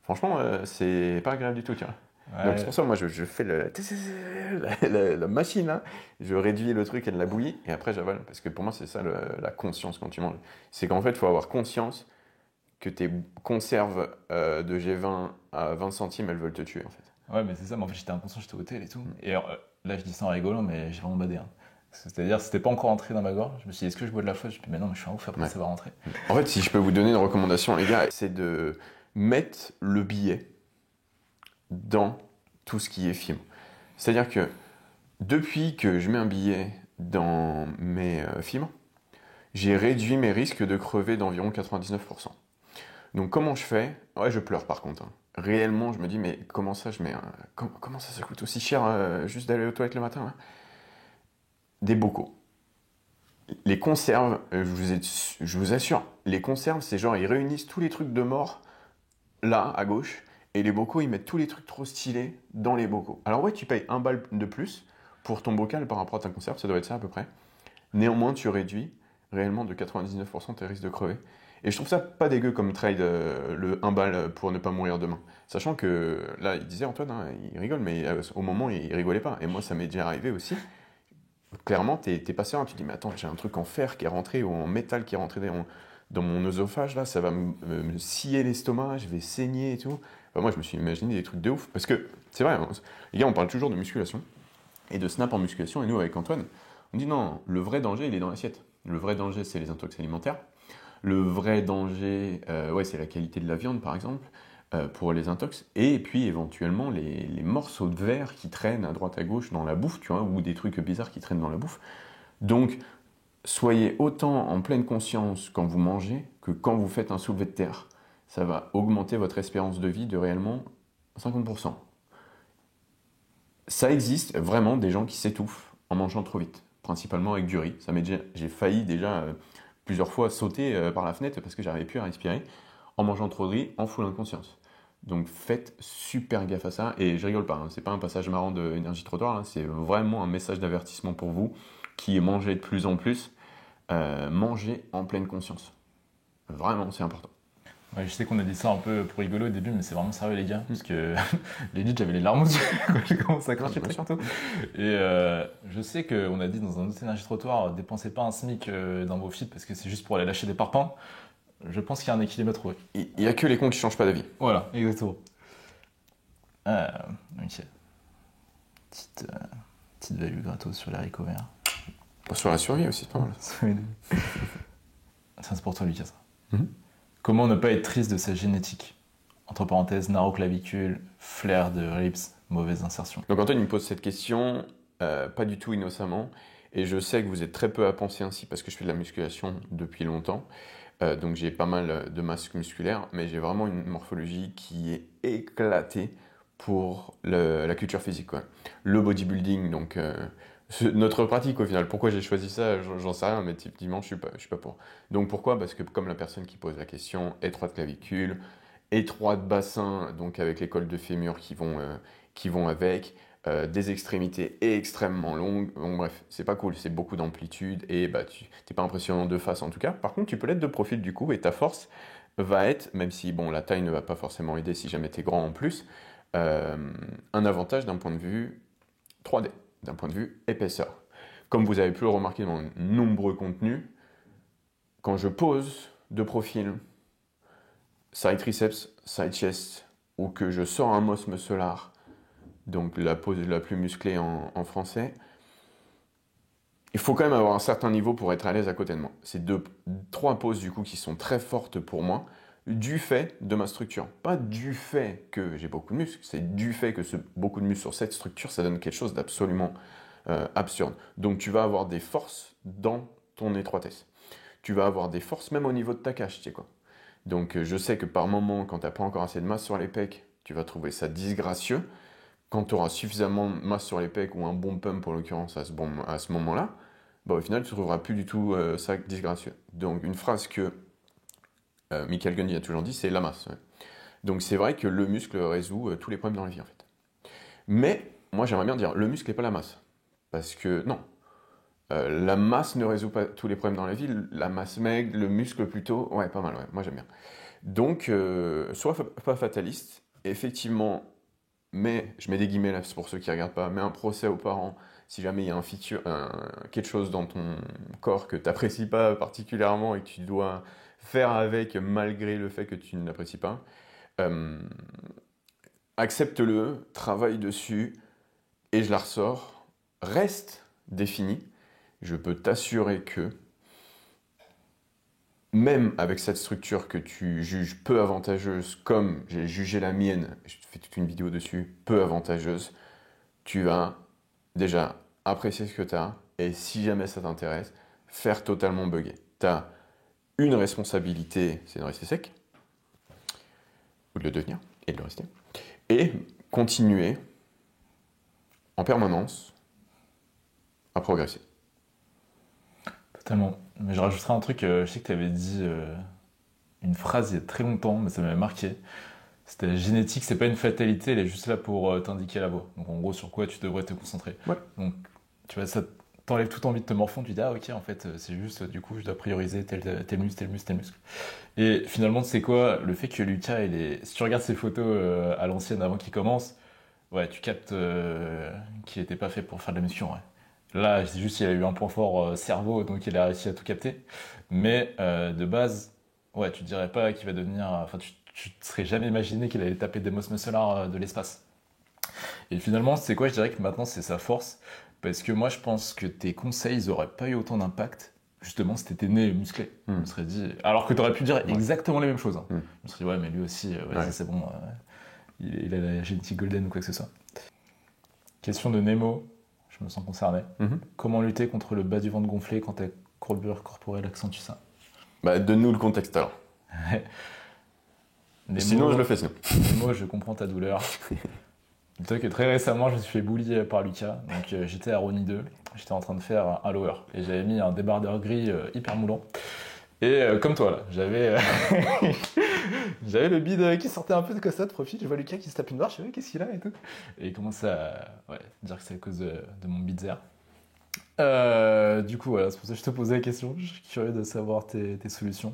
franchement, c'est pas agréable du tout, tu vois. Ouais. Donc c'est pour ça, moi, je fais la machine là, je réduis le truc et de la bouillie, et après j'avale. Parce que pour moi, c'est ça la conscience quand tu manges. C'est qu'en fait, il faut avoir conscience que tes conserves de G20 à 20 centimes, elles veulent te tuer en fait. Ouais, mais c'est ça, mais en fait, j'étais inconscient, j'étais au hôtel et tout. Et là, je dis ça en rigolant, mais j'ai vraiment badé. Hein. C'est-à-dire, c'était pas encore entré dans ma gorge. Je me suis dit, est-ce que je bois de la flotte? Je me suis dit, mais non, mais je suis un ouf, après ça va rentrer. En fait, si je peux vous donner une recommandation, les gars, c'est de mettre le billet dans tout ce qui est film. C'est-à-dire que depuis que je mets un billet dans mes fibres, j'ai réduit mes risques de crever d'environ 99%. Donc comment je fais? Ouais, je pleure par contre. Hein. Réellement, je me dis, mais comment ça, comment ça coûte aussi cher juste d'aller aux toilettes le matin hein? Des bocaux. Les conserves, je vous assure, les conserves, c'est genre, ils réunissent tous les trucs de mort, là, à gauche, et les bocaux, ils mettent tous les trucs trop stylés dans les bocaux. Alors ouais, tu payes 1 balle de plus pour ton bocal par rapport à ta conserve, ça doit être ça à peu près. Néanmoins, tu réduis réellement de 99% tes risques de crever. Et je trouve ça pas dégueu comme trade, le 1 balle pour ne pas mourir demain. Sachant que, là, il disait Antoine, hein, il rigole, mais au moment, il rigolait pas. Et moi, ça m'est déjà arrivé aussi. Clairement, t'es passé, hein, tu te dis, mais attends, j'ai un truc en fer qui est rentré ou en métal qui est rentré dans mon œsophage, là, ça va me scier l'estomac, je vais saigner et tout. Enfin, moi, je me suis imaginé des trucs de ouf. Parce que, c'est vrai, hein, les gars, on parle toujours de musculation et de snap en musculation. Et nous, avec Antoine, on dit non, le vrai danger, il est dans l'assiette. Le vrai danger, c'est les intox alimentaires. Le vrai danger, c'est la qualité de la viande, par exemple, pour les intox. Et puis, éventuellement, les morceaux de verre qui traînent à droite à gauche dans la bouffe, tu vois, ou des trucs bizarres qui traînent dans la bouffe. Donc, soyez autant en pleine conscience quand vous mangez que quand vous faites un soulevé de terre. Ça va augmenter votre espérance de vie de réellement 50%. Ça existe vraiment des gens qui s'étouffent en mangeant trop vite, principalement avec du riz. J'ai failli déjà plusieurs fois sauter par la fenêtre parce que j'arrivais plus à respirer en mangeant trop de riz en full inconscience. Donc faites super gaffe à ça, et je rigole pas, hein, c'est pas un passage marrant de énergie trottoir, hein, c'est vraiment un message d'avertissement pour vous qui mangez de plus en plus, mangez en pleine conscience. Vraiment, c'est important. Ouais, je sais qu'on a dit ça un peu pour rigoler au début, mais c'est vraiment sérieux les gars, parce que legit j'avais les larmes aux yeux quand j'ai commencé à cracher très surtout. Et je sais qu'on a dit dans un autre énergie trottoir, dépensez pas un SMIC dans vos feeds parce que c'est juste pour aller lâcher des parpaings. Je pense qu'il y a un équilibre à trouver. Il n'y a que les cons qui changent pas d'avis. Voilà, exactement. Ok. Petite value gratos sur les haricots verts. Sur la survie aussi, c'est pas mal. Ça, c'est pour toi, Lucas. Comment ne pas être triste de sa génétique? Entre parenthèses, narroclavicule, flair de ribs, mauvaise insertion. Donc Antoine, il me pose cette question, pas du tout innocemment, et je sais que vous êtes très peu à penser ainsi parce que je fais de la musculation depuis longtemps, donc j'ai pas mal de masse musculaire, mais j'ai vraiment une morphologie qui est éclatée pour la culture physique, quoi. Le bodybuilding, donc notre pratique au final. Pourquoi j'ai choisi ça, j'en sais rien, mais typiquement je suis pas pour. Donc pourquoi? Parce que comme la personne qui pose la question, étroite clavicule, étroite bassin, donc avec les cols de fémur qui vont avec, des extrémités extrêmement longues. Bon, bref, c'est pas cool, c'est beaucoup d'amplitude et bah, t'es pas impressionnant de face en tout cas. Par contre, tu peux l'être de profil du coup et ta force va être, même si bon, la taille ne va pas forcément aider si jamais t'es grand en plus, un avantage d'un point de vue 3D, d'un point de vue épaisseur. Comme vous avez pu le remarquer dans de nombreux contenus, quand je pose de profil, side triceps, side chest, ou que je sors un MOS muscular, donc la pose la plus musclée en français, il faut quand même avoir un certain niveau pour être à l'aise à côté de moi. C'est trois poses du coup qui sont très fortes pour moi, du fait de ma structure. Pas du fait que j'ai beaucoup de muscles, c'est du fait que beaucoup de muscles sur cette structure, ça donne quelque chose d'absolument absurde. Donc tu vas avoir des forces dans ton étroitesse. Tu vas avoir des forces même au niveau de ta cage, tu sais quoi. Donc je sais que par moment, quand tu n'as pas encore assez de masse sur les pecs, tu vas trouver ça disgracieux. Quand tu auras suffisamment de masse sur les pecs ou un bon pump en l'occurrence à ce moment-là, bah, au final tu ne trouveras plus du tout ça disgracieux. Donc une phrase que Michael Gundy a toujours dit, c'est la masse. Ouais. Donc c'est vrai que le muscle résout tous les problèmes dans la vie en fait. Mais moi j'aimerais bien dire, le muscle n'est pas la masse. Parce que non, la masse ne résout pas tous les problèmes dans la vie, la masse maigre, le muscle plutôt, ouais pas mal, ouais, moi j'aime bien. Donc sois pas fataliste, effectivement, mais je mets des guillemets là pour ceux qui ne regardent pas, mets un procès aux parents si jamais il y a quelque chose dans ton corps que tu n'apprécies pas particulièrement et que tu dois faire avec malgré le fait que tu ne l'apprécies pas. Accepte-le, travaille dessus et je la ressors. Reste défini. Je peux t'assurer que même avec cette structure que tu juges peu avantageuse, comme j'ai jugé la mienne, je te fais toute une vidéo dessus, peu avantageuse, tu vas déjà apprécier ce que tu as et si jamais ça t'intéresse, faire totalement bugger. Tu as une responsabilité, c'est de rester sec, ou de le devenir, et de le rester, et continuer en permanence à progresser. Totalement. Mais je rajouterai un truc, je sais que tu avais dit une phrase il y a très longtemps, mais ça m'avait marqué. C'était génétique, c'est pas une fatalité, elle est juste là pour t'indiquer la voie. Donc en gros, sur quoi tu devrais te concentrer. Ouais. Donc tu vois, ça t'enlève toute envie de te morfondre, tu dis ah ok, en fait, c'est juste, du coup, je dois prioriser tel muscle, tel muscle, tel muscle. Et finalement, tu sais quoi, le fait que Lucas, si tu regardes ses photos à l'ancienne avant qu'il commence, ouais, tu captes qu'il était pas fait pour faire de la muscu, ouais. Là, c'est juste qu'il a eu un point fort cerveau, donc il a réussi à tout capter. Mais de base, ouais, tu dirais pas qu'il va devenir. Enfin, tu te serais jamais imaginé qu'il allait taper des Mos Muscular de l'espace. Et finalement, c'est quoi? Je dirais que maintenant, c'est sa force. Parce que moi, je pense que tes conseils, ils auraient pas eu autant d'impact, justement, si t'étais né musclé. Je me serais dit. Alors que t'aurais pu dire exactement les mêmes choses. Hein. Je me serais dit, ouais, mais lui aussi, vas-y, c'est bon. Il a la génétique golden ou quoi que ce soit. Question de Nemo. Je me sens concerné. Comment lutter contre le bas du ventre gonflé quand ta courbure corporelle accentue ça? Bah, donne-nous le contexte alors. Sinon, je le fais sinon. Moi, je comprends ta douleur. Dis-toi que très récemment, je me suis fait bully par Lucas. Donc, j'étais à Rony 2. J'étais en train de faire un lower. Et j'avais mis un débardeur gris hyper moulant. Et comme toi, là, j'avais le bide qui sortait un peu de ça de profil. Je vois Lucas qui se tape une barre. Je sais qu'est-ce qu'il a et tout. Et il commence à dire que c'est à cause de mon bidzer. Du coup, voilà, c'est pour ça que je te posais la question. Je suis curieux de savoir tes solutions.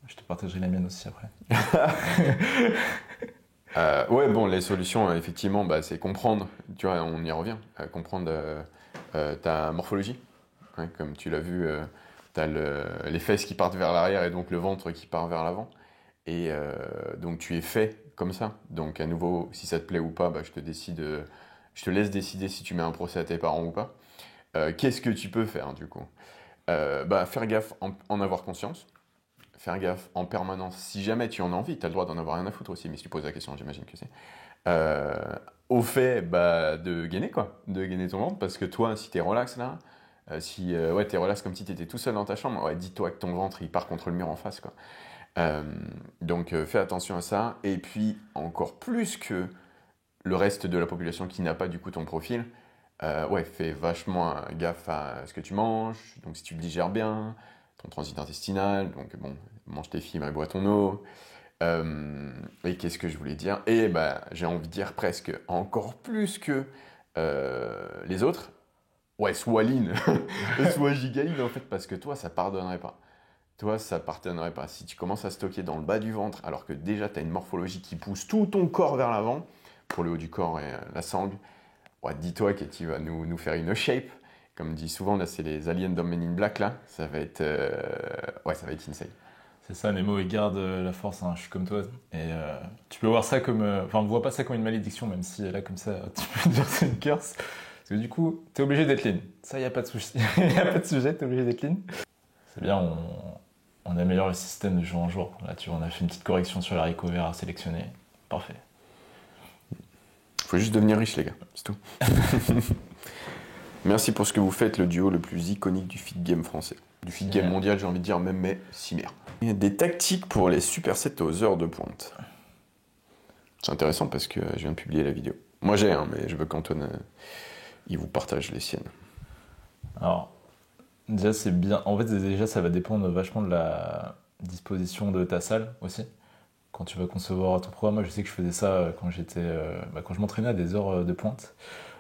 Je te partagerai la mienne aussi après. Ouais, bon, les solutions, effectivement, bah, c'est comprendre, tu vois, on y revient, comprendre ta morphologie. Hein, comme tu l'as vu, tu as les fesses qui partent vers l'arrière et donc le ventre qui part vers l'avant. Et donc tu es fait comme ça. Donc à nouveau, si ça te plaît ou pas, bah, je Je te laisse décider si tu mets un procès à tes parents ou pas. Qu'est-ce que tu peux faire du coup? Faire gaffe, en avoir conscience. Faire gaffe en permanence. Si jamais tu en as envie, tu as le droit d'en avoir rien à foutre aussi, mais si tu poses la question, j'imagine que c'est. Euh, Au fait de gainer quoi, de gainer ton ventre, parce que toi, si t'es relax là, si t'es relax comme si t'étais tout seul dans ta chambre, ouais, dis-toi que ton ventre il part contre le mur en face quoi. Euh, donc fais attention à ça, et puis encore plus que le reste de la population qui n'a pas du coup ton profil, fais vachement gaffe à ce que tu manges, donc si tu le digères bien, ton transit intestinal, donc bon, mange tes fibres et bois ton eau. Et qu'est-ce que je voulais dire? Et j'ai envie de dire presque encore plus que les autres. Ouais, sois lean, sois giga lean en fait, parce que toi, ça pardonnerait pas. Toi, ça pardonnerait pas. Si tu commences à stocker dans le bas du ventre, alors que déjà tu as une morphologie qui pousse tout ton corps vers l'avant, pour le haut du corps et la sangle, ouais, dis-toi que tu vas nous faire une shape. Comme dit souvent, là, c'est les aliens dans Men in Black, là. Ça va être insane. C'est ça, Nemo, il garde la force, hein, je suis comme toi. Et tu peux voir ça comme. Enfin, on ne voit pas ça comme une malédiction, même si là, comme ça, tu peux dire que c'est une curse. Parce que du coup, t'es obligé d'être lean. Ça, il n'y a pas de souci. Il n'y a pas de sujet, t'es obligé d'être lean. C'est bien, on améliore le système de jour en jour. Là, tu vois, on a fait une petite correction sur l'haricot vert à sélectionner. Parfait. Faut juste devenir riche, les gars, c'est tout. Merci pour ce que vous faites, le duo le plus iconique du feed game français. Du feed game mondial, j'ai envie de dire, même, mais Cimer. Il y a des tactiques pour les supersets aux heures de pointe. C'est intéressant parce que je viens de publier la vidéo. Moi j'ai, mais je veux qu'Antoine, il vous partage les siennes. Alors, déjà, c'est bien. En fait, déjà, ça va dépendre vachement de la disposition de ta salle aussi. Quand tu vas concevoir ton programme, moi, je sais que je faisais ça quand quand je m'entraînais à des heures de pointe.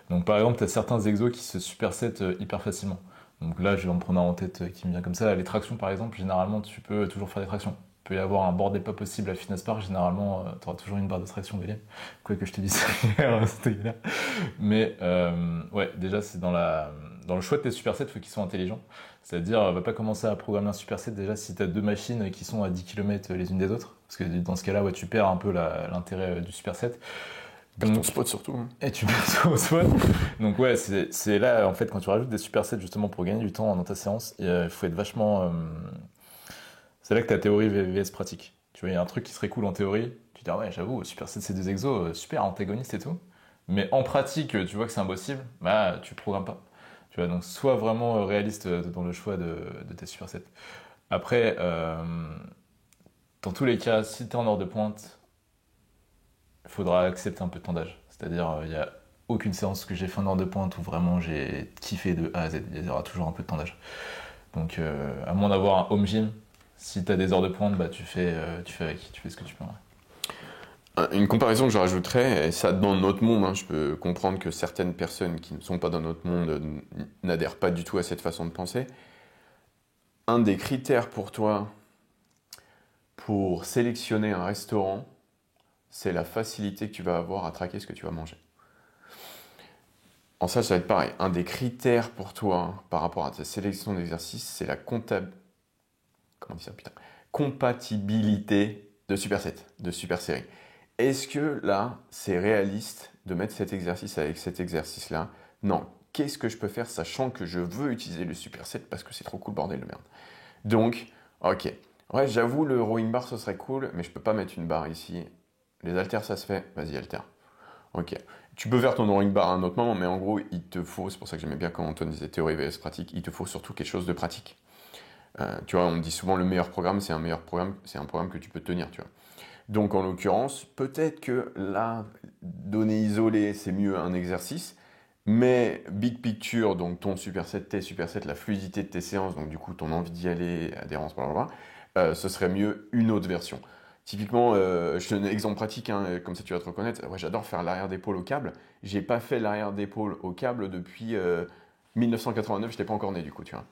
Donc, par exemple, tu as certains exos qui se supersettent hyper facilement. Donc là, je vais en prendre un en tête qui me vient comme ça. Les tractions, par exemple, généralement, tu peux toujours faire des tractions. Il peut y avoir un bordel pas possible à Fitness Park. Généralement, tu auras toujours une barre de traction délire. Quoi que je te dise ça hier, c'était là. Mais ouais, déjà, c'est dans le choix de tes supersets, il faut qu'ils soient intelligents. C'est-à-dire, va pas commencer à programmer un superset déjà si tu as deux machines qui sont à 10 km les unes des autres. Parce que dans ce cas-là, ouais, tu perds un peu l'intérêt du superset. Perds ton spot surtout. Hein. Et tu perds ton spot. Donc ouais, c'est là, en fait, quand tu rajoutes des supersets justement pour gagner du temps dans ta séance, il faut être vachement... C'est là que ta théorie vs pratique. Tu vois, il y a un truc qui serait cool en théorie. Tu dis, ah ouais, j'avoue, superset, c'est deux exos, super antagonistes et tout. Mais en pratique, tu vois que c'est impossible, tu programmes pas. Tu vois, donc sois vraiment réaliste dans le choix de tes supersets. Après, dans tous les cas, si tu es en heure de pointe, il faudra accepter un peu de temps d'âge. C'est-à-dire, il n'y a aucune séance que j'ai fait en heure de pointe où vraiment j'ai kiffé de A à Z. Il y aura toujours un peu de temps d'âge. Donc, à moins d'avoir un home gym, si tu as des heures de pointe, tu fais avec, tu fais ce que tu peux. Ouais. Une comparaison que je rajouterais, et ça dans notre monde, je peux comprendre que certaines personnes qui ne sont pas dans notre monde n'adhèrent pas du tout à cette façon de penser. Un des critères pour toi pour sélectionner un restaurant, c'est la facilité que tu vas avoir à traquer ce que tu vas manger. En ça va être pareil. Un des critères pour toi par rapport à ta sélection d'exercices, c'est la compatibilité de superset, de super série. Est-ce que là, c'est réaliste de mettre cet exercice avec cet exercice-là? Non. Qu'est-ce que je peux faire sachant que je veux utiliser le superset parce que c'est trop cool, bordel de merde. Donc, ok. Ouais, j'avoue, le rowing bar, ce serait cool, mais je peux pas mettre une barre ici. Les haltères, ça se fait. Vas-y, haltères. Ok. Tu peux faire ton rowing bar à un autre moment, mais en gros, il te faut, c'est pour ça que j'aimais bien quand Antoine disait théorie vs pratique, il te faut surtout quelque chose de pratique. Tu vois, on me dit souvent le meilleur programme, c'est un programme que tu peux tenir, tu vois. Donc en l'occurrence, peut-être que la donnée isolée, c'est mieux un exercice, mais big picture, donc ton superset, tes supersets, la fluidité de tes séances, donc du coup ton envie d'y aller, adhérence, blablabla, ce serait mieux une autre version. Typiquement, je te donne un exemple pratique, comme ça tu vas te reconnaître. Ouais, j'adore faire l'arrière d'épaule au câble. J'ai pas fait l'arrière d'épaule au câble depuis 1989, je n'étais pas encore né du coup, tu vois.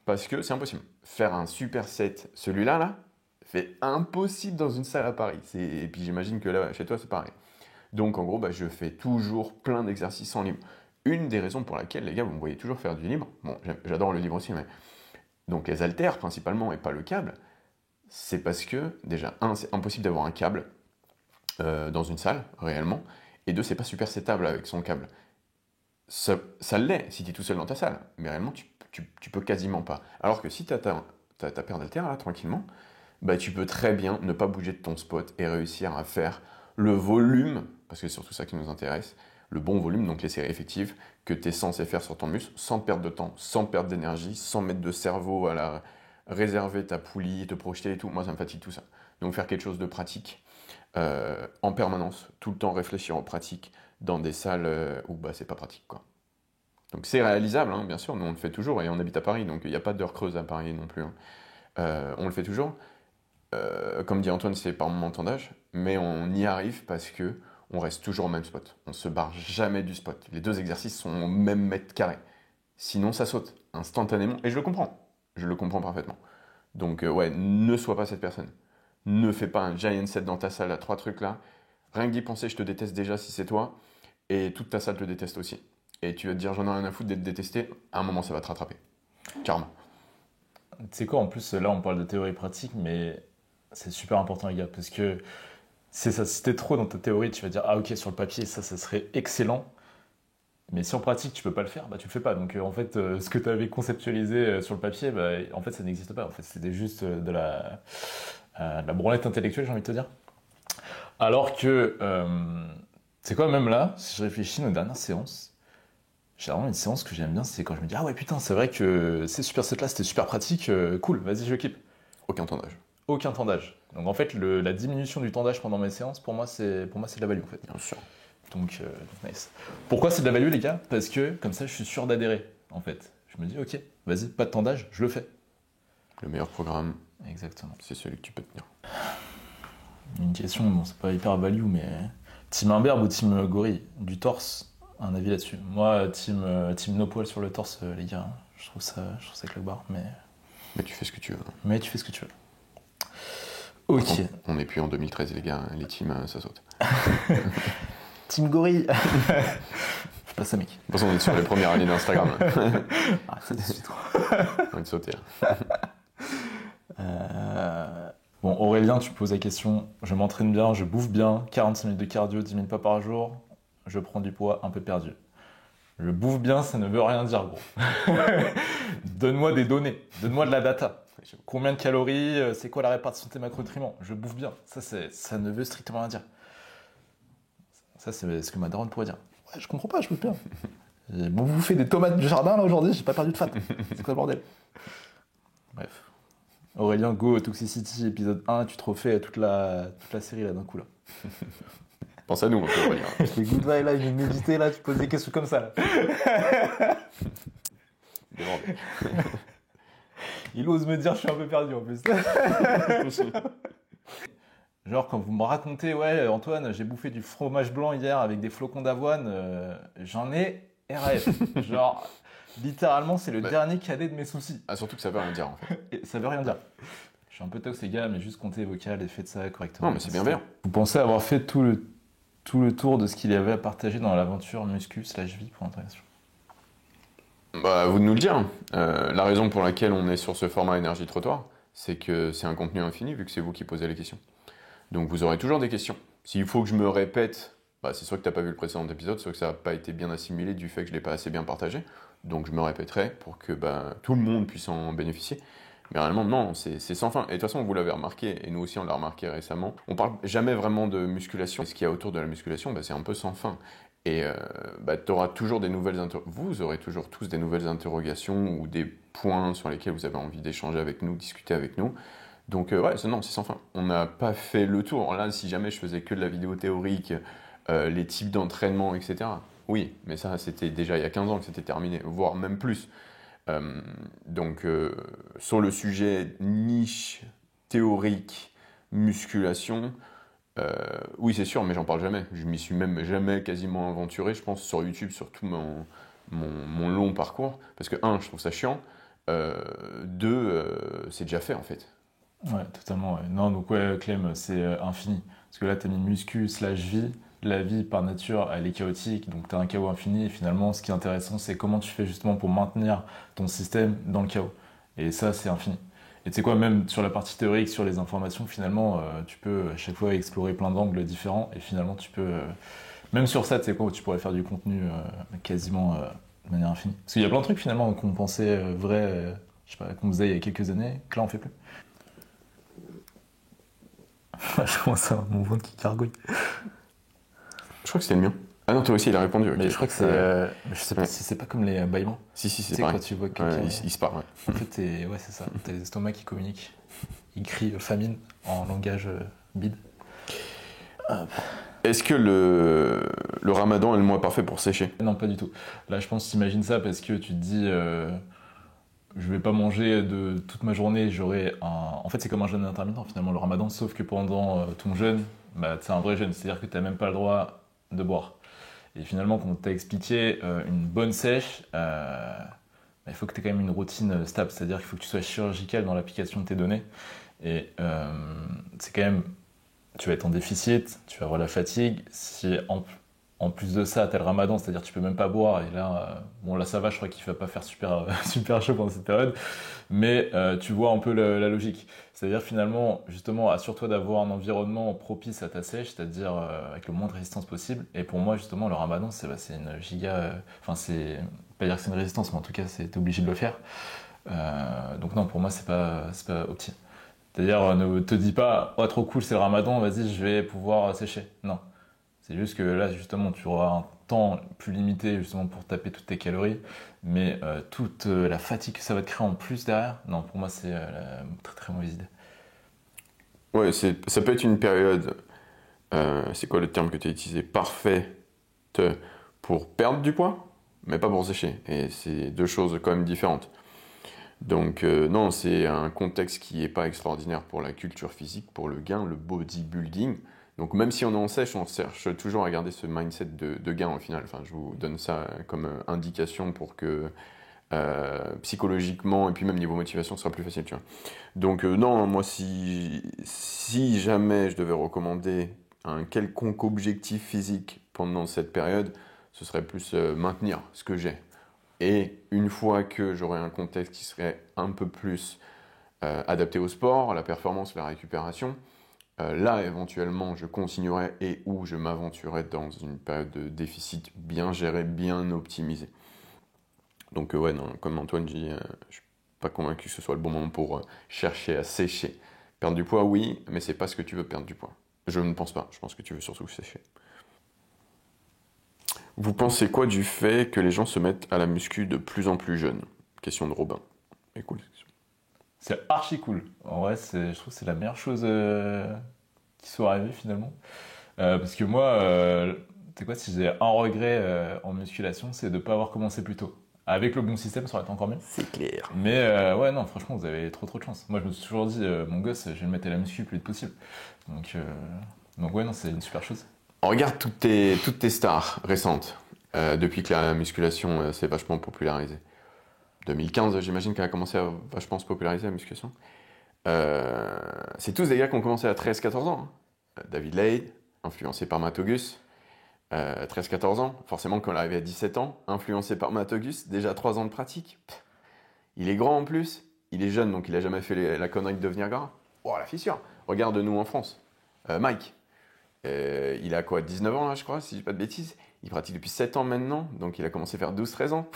Parce que c'est impossible. Faire un superset, celui-là, là, c'est impossible dans une salle à Paris. Et puis j'imagine que là, chez toi, c'est pareil. Donc en gros, je fais toujours plein d'exercices en libre. Une des raisons pour laquelle, les gars, vous me voyez toujours faire du libre, bon, j'adore le libre aussi, mais... Donc les haltères, principalement, et pas le câble, c'est parce que, déjà, c'est impossible d'avoir un câble dans une salle, réellement, et deux, c'est pas super setable avec son câble. ça l'est si tu es tout seul dans ta salle, mais réellement, tu peux quasiment pas. Alors que si tu as ta paire d'haltères, là, tranquillement, bah, tu peux très bien ne pas bouger de ton spot et réussir à faire le volume, parce que c'est surtout ça qui nous intéresse, le bon volume, donc les séries effectives, que tu es censé faire sur ton muscle, sans perdre de temps, sans perdre d'énergie, sans mettre de cerveau à la réserver ta poulie, te projeter et tout. Moi, ça me fatigue tout ça. Donc faire quelque chose de pratique, en permanence, tout le temps réfléchir aux pratiques dans des salles où bah, c'est pas pratique, quoi. Donc c'est réalisable, hein, bien sûr, nous on le fait toujours, et on habite à Paris, donc il n'y a pas d'heure creuse à Paris non plus, hein. On le fait toujours. Comme dit Antoine, c'est par moment d'âge, mais on y arrive parce que on reste toujours au même spot. On se barre jamais du spot. Les 2 exercices sont au même mètre carré. Sinon, ça saute instantanément. Et je le comprends. Je le comprends parfaitement. Donc, ouais, ne sois pas cette personne. Ne fais pas un giant set dans ta salle à 3 trucs là. Rien que d'y penser, je te déteste déjà si c'est toi. Et toute ta salle te déteste aussi. Et tu vas te dire, j'en ai rien à foutre d'être détesté. À un moment, ça va te rattraper. Carrément. Tu sais quoi, en plus, là, on parle de théorie pratique, mais c'est super important, les gars, parce que c'est ça, si t'es trop dans ta théorie, tu vas dire, ah ok, sur le papier, ça serait excellent, mais si en pratique, tu peux pas le faire, bah tu le fais pas. Donc en fait, ce que tu avais conceptualisé sur le papier, bah, en fait, ça n'existe pas. En fait, c'était juste de la branlette intellectuelle, j'ai envie de te dire. Alors que, c'est quoi, même là, si je réfléchis nos dernières séances, j'ai vraiment une séance que j'aime bien, c'est quand je me dis, ah ouais, putain, c'est vrai que ces supersets-là, c'était super pratique, cool, vas-y, je kiffe. Aucun temps d'âge. Aucun temps d'âge. Donc en fait, la diminution du temps d'âge pendant mes séances, pour moi, c'est de la value, en fait. Bien sûr. Donc, nice. Pourquoi c'est de la value, les gars? Parce que, comme ça, je suis sûr d'adhérer, en fait. Je me dis, ok, vas-y, pas de temps d'âge, je le fais. Le meilleur programme, Exactement. c'est celui que tu peux tenir. Une question, bon, c'est pas hyper value, mais team imberbe ou team gorille? Du torse, un avis là-dessus. Moi, team no poil sur le torse, les gars, je trouve ça claque-barre, mais tu fais ce que tu veux. mais tu fais ce que tu veux. Ok. On n'est plus en 2013, les gars. Les teams, ça saute. Team gorille. Fais pas ça, mec. De toute façon, on est sur les premières années d'Instagram. Ah, ça suffit trop. On est sauté. Bon, Aurélien, tu me poses la question. Je m'entraîne bien, je bouffe bien, 45 minutes de cardio, 10 000 pas par jour. Je prends du poids un peu perdu. Je bouffe bien, ça ne veut rien dire, gros. Donne-moi des données, donne-moi de la data. Combien de calories, c'est quoi la répartition de tes macronutriments? Je bouffe bien. Ça ne veut strictement rien dire. Ça, c'est ce que ma daronne pourrait dire. Ouais, je comprends pas, je bouffe bien. J'ai bouffé des tomates du jardin là aujourd'hui, j'ai pas perdu de fat. C'est quoi le bordel? Bref. Aurélien, go, Toxicity, épisode 1, tu te refais toute la série là d'un coup là. Pense à nous, on peut Aurélien. Les good vibes là, je vais méditer là, tu poses des questions comme ça là. Demandez. Il ose me dire je suis un peu perdu en plus. Genre quand vous me racontez, ouais Antoine, j'ai bouffé du fromage blanc hier avec des flocons d'avoine, j'en ai RAF. Genre, littéralement, c'est le dernier cadet de mes soucis. Ah, surtout que ça veut rien dire en fait. Et ça veut rien dire. Je suis un peu tox les gars, mais juste comptez vocal et faites ça correctement. Non, mais c'est bien. Vous pensez avoir fait tout le tour de ce qu'il y avait à partager dans l'aventure muscu/vie pour l'intégration? Bah, à vous de nous le dire. La raison pour laquelle on est sur ce format énergie trottoir, c'est que c'est un contenu infini vu que c'est vous qui posez les questions. Donc vous aurez toujours des questions. S'il faut que je me répète, bah, c'est soit que tu n'as pas vu le précédent épisode, soit que ça n'a pas été bien assimilé du fait que je ne l'ai pas assez bien partagé. Donc je me répéterai pour que bah, tout le monde puisse en bénéficier. Mais réellement, non, c'est sans fin. Et de toute façon, vous l'avez remarqué, et nous aussi on l'a remarqué récemment, on parle jamais vraiment de musculation. Et ce qu'il y a autour de la musculation, bah, c'est un peu sans fin. Et bah, t'auras toujours des nouvelles vous aurez toujours tous des nouvelles interrogations ou des points sur lesquels vous avez envie d'échanger avec nous, discuter avec nous. Donc ouais, non, c'est sans fin. On n'a pas fait le tour. Là, si jamais je faisais que de la vidéo théorique, les types d'entraînement, etc. Oui, mais ça, c'était déjà il y a 15 ans que c'était terminé, voire même plus. Donc, sur le sujet niche, théorique, musculation, oui, c'est sûr, mais j'en parle jamais. Je m'y suis même jamais quasiment aventuré, je pense, sur YouTube, sur tout mon long parcours. Parce que, un, je trouve ça chiant. Deux, c'est déjà fait, en fait. Ouais, totalement. Ouais. Non, donc ouais, Clem, c'est infini. Parce que là, t'as mis muscu/vie. La vie, par nature, elle est chaotique, donc t'as un chaos infini. Et finalement, ce qui est intéressant, c'est comment tu fais justement pour maintenir ton système dans le chaos. Et ça, c'est infini. Et tu sais quoi, même sur la partie théorique, sur les informations, finalement, tu peux à chaque fois explorer plein d'angles différents. Et finalement, tu peux Même sur ça, tu sais quoi, tu pourrais faire du contenu quasiment de manière infinie. Parce qu'il y a plein de trucs finalement qu'on pensait vrais, je sais pas, qu'on faisait il y a quelques années, que là on fait plus. Je commence à avoir mon ventre qui gargouille. Je crois que c'était le mien. Ah non, toi aussi, il a répondu. Mais ok. je crois que c'est. Je sais pas Ouais. si c'est pas comme les bâillements. Si, Tu c'est sais, pareil. quand tu vois Ouais, quelqu'un. il se parle, ouais. En fait, ouais, c'est ça. T'as les estomacs qui communiquent. Ils crient famine en langage bide. Est-ce que le ramadan est le mois parfait pour sécher? Non, pas du tout. Là, je pense que t'imagines ça parce que tu te dis. Je vais pas manger de toute ma journée, j'aurai un. En fait, c'est comme un jeûne intermittent finalement, le ramadan, sauf que pendant ton jeûne, bah, c'est un vrai jeûne, c'est-à-dire que t'as même pas le droit de boire. Et finalement, quand on t'a expliqué une bonne sèche, il faut que tu aies quand même une routine stable, c'est-à-dire qu'il faut que tu sois chirurgical dans l'application de tes données. Et c'est quand même, tu vas être en déficit, tu vas avoir la fatigue. Si en plus de ça, tu as le ramadan, c'est-à-dire que tu peux même pas boire. Et là, bon, là ça va, je crois qu'il va pas faire super, super chaud pendant cette période. Mais tu vois un peu la logique. C'est-à-dire finalement, justement, assure-toi d'avoir un environnement propice à ta sèche, c'est-à-dire avec le moins de résistance possible. Et pour moi, justement, le ramadan, c'est une giga. Enfin, c'est pas dire que c'est une résistance, mais en tout cas, t'es obligé de le faire. Donc non, pour moi, c'est pas opti. C'est-à-dire, ne te dis pas, oh trop cool, c'est le ramadan, vas-y, je vais pouvoir sécher. Non. C'est juste que là, justement, tu auras un temps plus limité justement pour taper toutes tes calories, mais toute la fatigue que ça va te créer en plus derrière, non, pour moi, c'est la très très mauvaise idée. Ouais, ça peut être une période, c'est quoi le terme que tu as utilisé? Parfaite pour perdre du poids, mais pas pour sécher. Et c'est deux choses quand même différentes. Donc non, c'est un contexte qui n'est pas extraordinaire pour la culture physique, pour le gain, le bodybuilding. Donc même si on est en sèche, on cherche toujours à garder ce mindset de gain au final. Enfin, je vous donne ça comme indication pour que psychologiquement et puis même niveau motivation, ce sera plus facile, tu vois. Donc non, moi si jamais je devais recommander un quelconque objectif physique pendant cette période, ce serait plus maintenir ce que j'ai. Et une fois que j'aurai un contexte qui serait un peu plus adapté au sport, à la performance, la récupération, là éventuellement je continuerai et où je m'aventurerai dans une période de déficit bien gérée, bien optimisée. Donc ouais, non, comme Antoine dit, je suis pas convaincu que ce soit le bon moment pour chercher à sécher. Perdre du poids, oui, mais c'est pas ce que tu veux perdre du poids. Je ne pense pas, je pense que tu veux surtout sécher. Vous pensez quoi du fait que les gens se mettent à la muscu de plus en plus jeunes? Question de Robin. Écoute. C'est archi cool. En vrai, je trouve que c'est la meilleure chose qui soit arrivée finalement. Parce que moi, tu sais quoi, si j'ai un regret en musculation, c'est de ne pas avoir commencé plus tôt. Avec le bon système, ça aurait été encore mieux. C'est clair. Mais ouais, non, franchement, vous avez trop de chance. Moi, je me suis toujours dit, mon gosse, je vais le mettre à la muscu le plus vite possible. Donc ouais, non, c'est une super chose. On regarde toutes tes stars récentes, depuis que la musculation s'est vachement popularisée. 2015, j'imagine qu'elle a commencé à vachement se populariser la musculation. C'est tous des gars qui ont commencé à 13-14 ans. David Lade, influencé par Matt Augus, 13-14 ans. Forcément, quand il est arrivé à 17 ans, influencé par Matt Augus, déjà 3 ans de pratique. Il est grand en plus, il est jeune, donc il a jamais fait la connerie de devenir gras. Oh, la fissure. Regarde-nous en France. Mike, il a quoi, 19 ans là, je crois, si je dis pas de bêtises. Il pratique depuis 7 ans maintenant, donc il a commencé à faire 12-13 ans.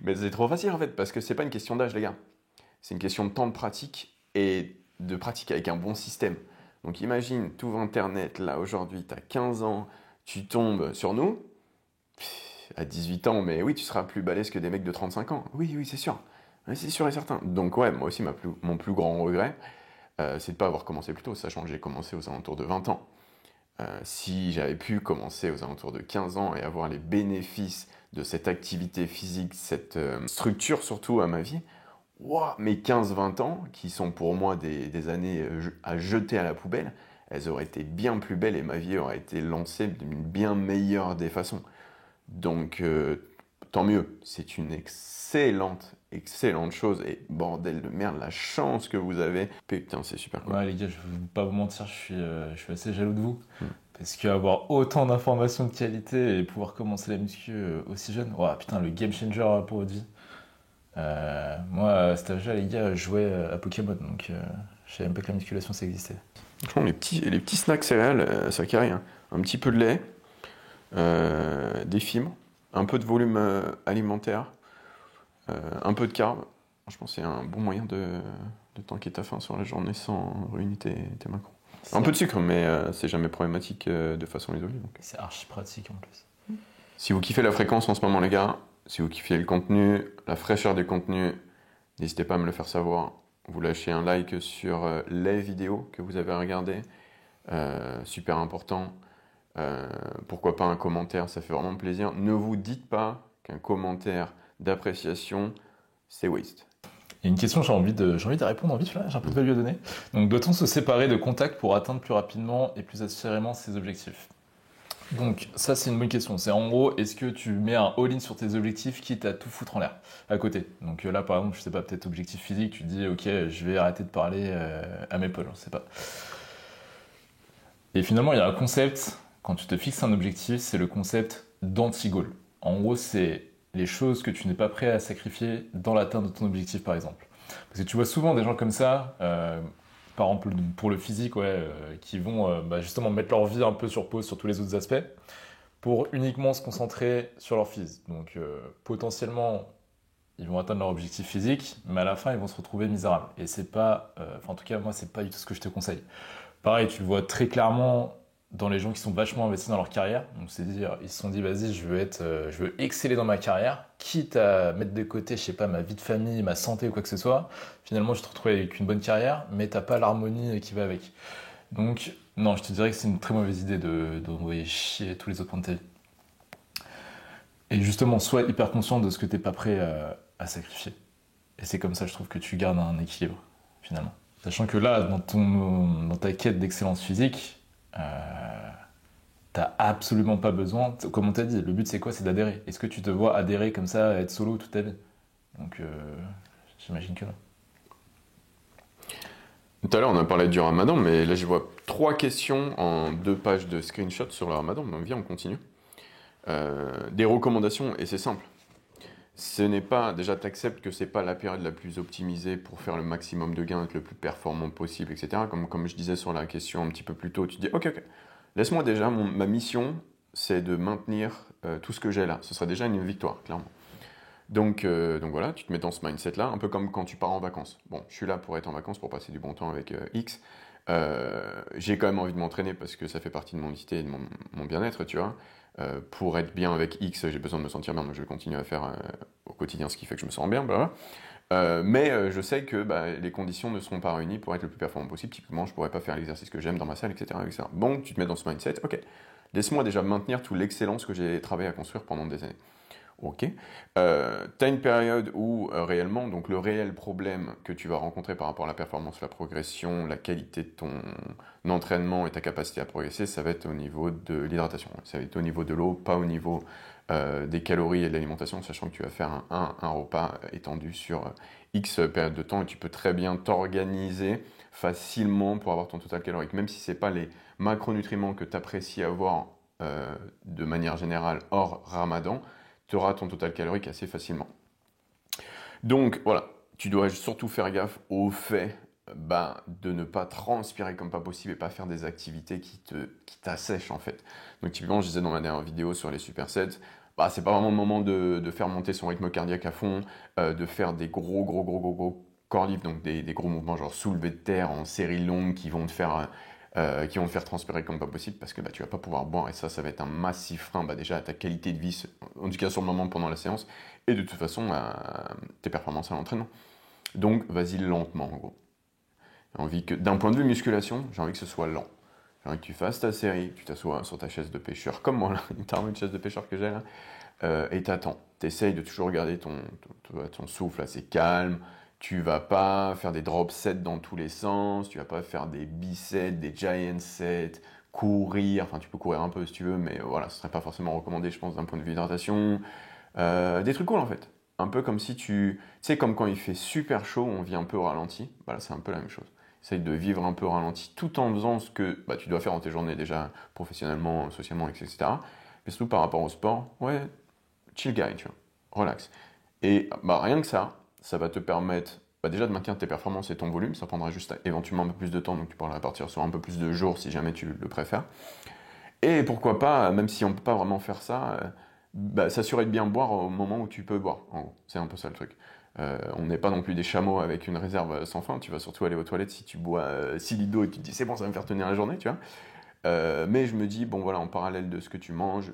Mais c'est trop facile en fait, parce que c'est pas une question d'âge, les gars. C'est une question de temps de pratique et de pratique avec un bon système. Donc imagine, tu ouvres Internet, là aujourd'hui, tu as 15 ans, tu tombes sur nous, à 18 ans, mais oui, tu seras plus balèze que des mecs de 35 ans. Oui, oui, c'est sûr. Oui, c'est sûr et certain. Donc ouais, moi aussi, mon plus grand regret, c'est de ne pas avoir commencé plus tôt, sachant que j'ai commencé aux alentours de 20 ans. Si j'avais pu commencer aux alentours de 15 ans et avoir les bénéfices de cette activité physique, cette structure surtout à ma vie, wow, mes 15-20 ans, qui sont pour moi des années à jeter à la poubelle, elles auraient été bien plus belles et ma vie aurait été lancée d'une bien meilleure des façons. Donc, tant mieux, c'est une excellente chose. Et bordel de merde, la chance que vous avez. Putain, c'est super cool. Ouais, les gars, je vais pas vous mentir, je suis assez jaloux de vous. Parce qu'avoir autant d'informations de qualité et pouvoir commencer la muscu aussi jeune, ouais, putain, le game changer pour votre vie. Moi, à cet âge-là, les gars, je jouais à Pokémon, donc je savais même pas que la musculation ça existait. Franchement, les petits snacks céréales, ça carry, hein. un petit peu de lait, des fibres, un peu de volume alimentaire, un peu de carbs. Je pense que c'est un bon moyen de tanker ta faim sur la journée sans ruiner tes macros. Un peu de sucre, mais c'est jamais problématique de façon isolée. Donc. C'est archi pratique en plus. Si vous kiffez la fréquence en ce moment, les gars, si vous kiffez le contenu, la fraîcheur des contenus, n'hésitez pas à me le faire savoir. Vous lâchez un like sur les vidéos que vous avez regardées. Super important. Pourquoi pas un commentaire, ça fait vraiment plaisir. Ne vous dites pas qu'un commentaire d'appréciation, c'est waste. Il y a une question, j'ai envie de répondre en vif là, j'ai un peu de value à donner. Donc, doit-on se séparer de contacts pour atteindre plus rapidement et plus assurément ses objectifs? Donc, ça, c'est une bonne question. C'est en gros, est-ce que tu mets un all-in sur tes objectifs quitte à tout foutre en l'air à côté? Donc là, par exemple, je sais pas, peut-être objectif physique, tu te dis, ok, je vais arrêter de parler à mes potes, je sais pas. Et finalement, il y a un concept, quand tu te fixes un objectif, c'est le concept d'anti-goal. En gros, c'est les choses que tu n'es pas prêt à sacrifier dans l'atteinte de ton objectif, par exemple. Parce que tu vois souvent des gens comme ça, par exemple pour le physique, qui vont justement mettre leur vie un peu sur pause sur tous les autres aspects, pour uniquement se concentrer sur leur physique. Donc potentiellement, ils vont atteindre leur objectif physique, mais à la fin, ils vont se retrouver misérables. Et c'est pas, en tout cas, moi, c'est pas du tout ce que je te conseille. Pareil, tu le vois très clairement dans les gens qui sont vachement investis dans leur carrière. Donc, c'est-à-dire, ils se sont dit, vas-y, je veux exceller dans ma carrière, quitte à mettre de côté, je sais pas, ma vie de famille, ma santé ou quoi que ce soit. Finalement, je te retrouve avec une bonne carrière, mais t'as pas l'harmonie qui va avec. Donc, non, je te dirais que c'est une très mauvaise idée d'envoyer chier tous les autres points de ta vie. Et justement, sois hyper conscient de ce que t'es pas prêt à sacrifier. Et c'est comme ça, je trouve, que tu gardes un équilibre, finalement. Sachant que là, dans ta quête d'excellence physique, t'as absolument pas besoin, comme on t'a dit, le but c'est quoi? C'est d'adhérer. Est-ce que tu te vois adhérer comme ça, à être solo toute ta vie? Donc, j'imagine que non. Tout à l'heure, on a parlé du ramadan, mais là, je vois 3 questions en 2 pages de screenshot sur le ramadan. Donc, viens, on continue. Des recommandations, et c'est simple. Ce n'est pas, déjà, t'acceptes que c'est pas la période la plus optimisée pour faire le maximum de gains, être le plus performant possible, etc. Comme je disais sur la question un petit peu plus tôt, tu dis, ok, laisse-moi déjà, ma mission, c'est de maintenir tout ce que j'ai là. Ce serait déjà une victoire, clairement. Donc voilà, tu te mets dans ce mindset-là, un peu comme quand tu pars en vacances. Bon, je suis là pour être en vacances, pour passer du bon temps avec X. J'ai quand même envie de m'entraîner parce que ça fait partie de mon identité et de mon bien-être, tu vois. Pour être bien avec X, j'ai besoin de me sentir bien, donc je vais continuer à faire au quotidien ce qui fait que je me sens bien, blablabla. Mais je sais que les conditions ne seront pas réunies pour être le plus performant possible. Typiquement, je pourrais pas faire l'exercice que j'aime dans ma salle, etc., etc. Bon, tu te mets dans ce mindset, ok. Laisse-moi déjà maintenir toute l'excellence que j'ai travaillé à construire pendant des années. Ok. T'as une période où réellement, donc le réel problème que tu vas rencontrer par rapport à la performance, la progression, la qualité de ton entraînement et ta capacité à progresser, ça va être au niveau de l'hydratation. Ça va être au niveau de l'eau, pas au niveau des calories et de l'alimentation, sachant que tu vas faire un repas étendu sur X période de temps et tu peux très bien t'organiser facilement pour avoir ton total calorique, même si c'est pas les macronutriments que tu apprécies avoir de manière générale hors Ramadan, tu auras ton total calorique assez facilement. Donc voilà, tu dois surtout faire gaffe au fait de ne pas transpirer comme pas possible et pas faire des activités qui t'assèchent en fait. Donc typiquement, je disais dans ma dernière vidéo sur les supersets, c'est pas vraiment le moment de faire monter son rythme cardiaque à fond, de faire des gros core lifts, donc des gros mouvements genre soulevé de terre en série longue qui vont te faire transpirer comme pas possible parce que tu vas pas pouvoir boire et ça va être un massif frein déjà à ta qualité de vie, en tout cas sur le moment pendant la séance et de toute façon à tes performances à l'entraînement. Donc vas-y lentement en gros. J'ai envie que d'un point de vue musculation, j'ai envie que ce soit lent. J'ai envie que tu fasses ta série, tu t'assois sur ta chaise de pêcheur comme moi là, une chaise de pêcheur que j'ai là, et t'attends. T'essayes de toujours garder ton souffle assez calme. Tu vas pas faire des drop sets dans tous les sens, tu vas pas faire des biceps, des giant sets, courir, enfin tu peux courir un peu si tu veux, mais voilà, ce serait pas forcément recommandé je pense d'un point de vue hydratation. Des trucs cool en fait. Un peu comme si tu sais comme quand il fait super chaud, on vit un peu au ralenti, là c'est un peu la même chose. Essaye de vivre un peu au ralenti tout en faisant ce que tu dois faire dans tes journées déjà professionnellement, socialement, etc. Mais surtout par rapport au sport, ouais, chill guy, tu vois, relax. Et rien que ça va te permettre déjà de maintenir tes performances et ton volume. Ça prendra juste éventuellement un peu plus de temps, donc tu pourras répartir sur un peu plus de jours si jamais tu le préfères. Et pourquoi pas, même si on ne peut pas vraiment faire ça, s'assurer de bien boire au moment où tu peux boire. En gros, c'est un peu ça le truc. On n'est pas non plus des chameaux avec une réserve sans fin. Tu vas surtout aller aux toilettes si tu bois 6 litres d'eau et tu te dis c'est bon, ça va me faire tenir la journée, tu vois. Mais je me dis, bon voilà, en parallèle de ce que tu manges,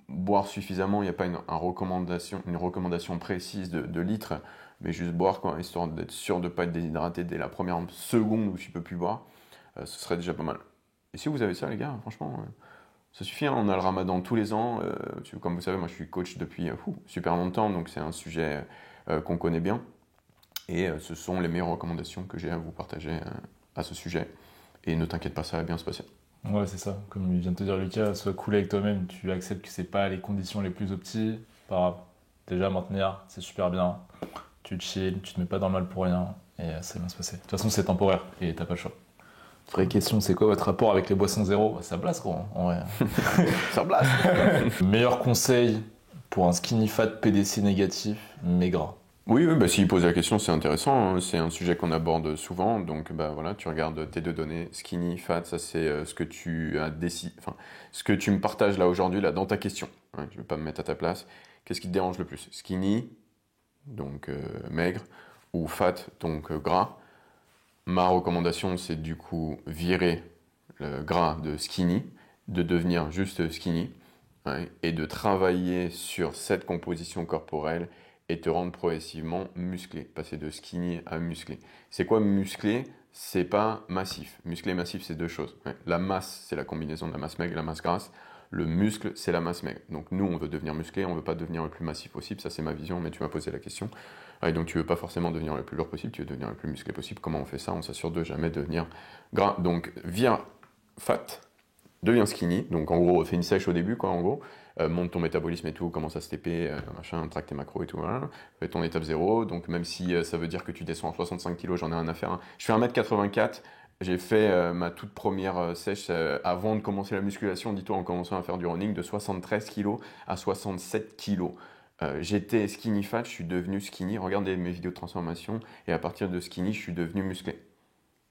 boire suffisamment, il n'y a pas une recommandation précise de litres, mais juste boire, quoi, histoire d'être sûr de ne pas être déshydraté dès la première seconde où tu peux plus boire, ce serait déjà pas mal. Et si vous avez ça, les gars, franchement, ça suffit, hein. On a le ramadan tous les ans. Comme vous savez, moi je suis coach depuis super longtemps, donc c'est un sujet qu'on connaît bien. Et ce sont les meilleures recommandations que j'ai à vous partager à ce sujet. Et ne t'inquiète pas, ça va bien se passer. Ouais, c'est ça. Comme il vient de te dire Lucas, sois cool avec toi-même, tu acceptes que c'est pas les conditions les plus optimes. Pas grave. Déjà, maintenir, c'est super bien. Tu chill, tu te mets pas dans le mal pour rien et ça va bien se passer. De toute façon, c'est temporaire et t'as pas le choix. Vraie question, c'est quoi votre rapport avec les boissons zéro? Ça blasse, gros, en vrai. Ça blasse. Meilleur conseil pour un skinny fat PDC négatif, mais gras. Oui, s'il pose la question, c'est intéressant, hein. C'est un sujet qu'on aborde souvent. Donc, voilà, tu regardes tes deux données, skinny, fat, ça c'est ce que tu as décidé, enfin, ce que tu me partages là aujourd'hui, là, dans ta question. Ouais, je ne vais pas me mettre à ta place. Qu'est-ce qui te dérange le plus? Skinny, donc maigre, ou fat, donc gras. Ma recommandation, c'est du coup virer le gras de skinny, de devenir juste skinny, ouais, et de travailler sur cette composition corporelle et te rendre progressivement musclé, passer de skinny à musclé. C'est quoi musclé? C'est pas massif. Musclé et massif, c'est deux choses. Ouais. La masse, c'est la combinaison de la masse maigre et la masse grasse. Le muscle, c'est la masse maigre. Donc nous, on veut devenir musclé, on veut pas devenir le plus massif possible. Ça, c'est ma vision, mais tu m'as posé la question. Et donc tu veux pas forcément devenir le plus lourd possible, tu veux devenir le plus musclé possible. Comment on fait ça? On s'assure de jamais devenir gras. Donc vire fat, deviens skinny. Donc en gros, fais une sèche au début, quoi, en gros. Monte ton métabolisme et tout, commence à se TP, machin, traque tes macros et tout, voilà. Fais ton étape 0. Donc même si ça veut dire que tu descends à 65 kg, j'en ai rien à faire, hein. Je fais 1m84. J'ai fait ma toute première sèche avant de commencer la musculation, dis-toi, en commençant à faire du running, de 73 kg à 67 kg. J'étais skinny fat, je suis devenu skinny. Regardez mes vidéos de transformation et à partir de skinny, je suis devenu musclé.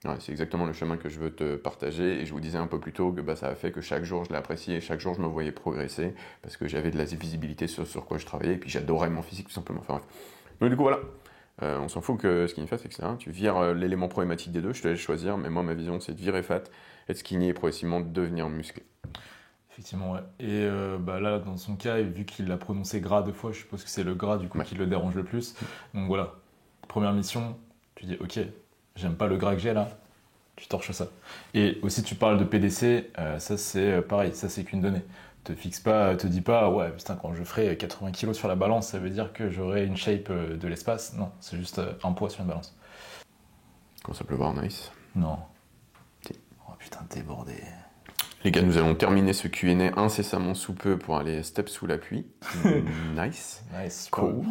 Ouais, c'est exactement le chemin que je veux te partager et je vous disais un peu plus tôt que ça a fait que chaque jour je l'ai apprécié et chaque jour je me voyais progresser parce que j'avais de la visibilité sur quoi je travaillais et puis j'adorais mon physique tout simplement. Enfin, bref. Donc du coup voilà, on s'en fout que skinny fat, etc. Tu vires l'élément problématique des deux, je te laisse choisir, mais moi ma vision c'est de virer fat, être skinny et progressivement devenir musclé. Effectivement, ouais. Et là, dans son cas, et vu qu'il l'a prononcé gras 2 fois, je suppose que c'est le gras du coup Ouais. qui le dérange le plus. Donc voilà, première mission, tu dis ok, j'aime pas le gras que j'ai là, tu torches ça. Et aussi tu parles de PDC, ça c'est pareil, ça c'est qu'une donnée. Te dis pas, ouais putain quand je ferai 80 kilos sur la balance, ça veut dire que j'aurai une shape de l'espace. Non, c'est juste un poids sur une balance. Quand ça pleuvoir, nice. Non. Si. Oh putain, débordé. Les gars, nous allons terminer ce Q&A incessamment sous peu pour aller step sous la pluie. Nice. Nice, Cool.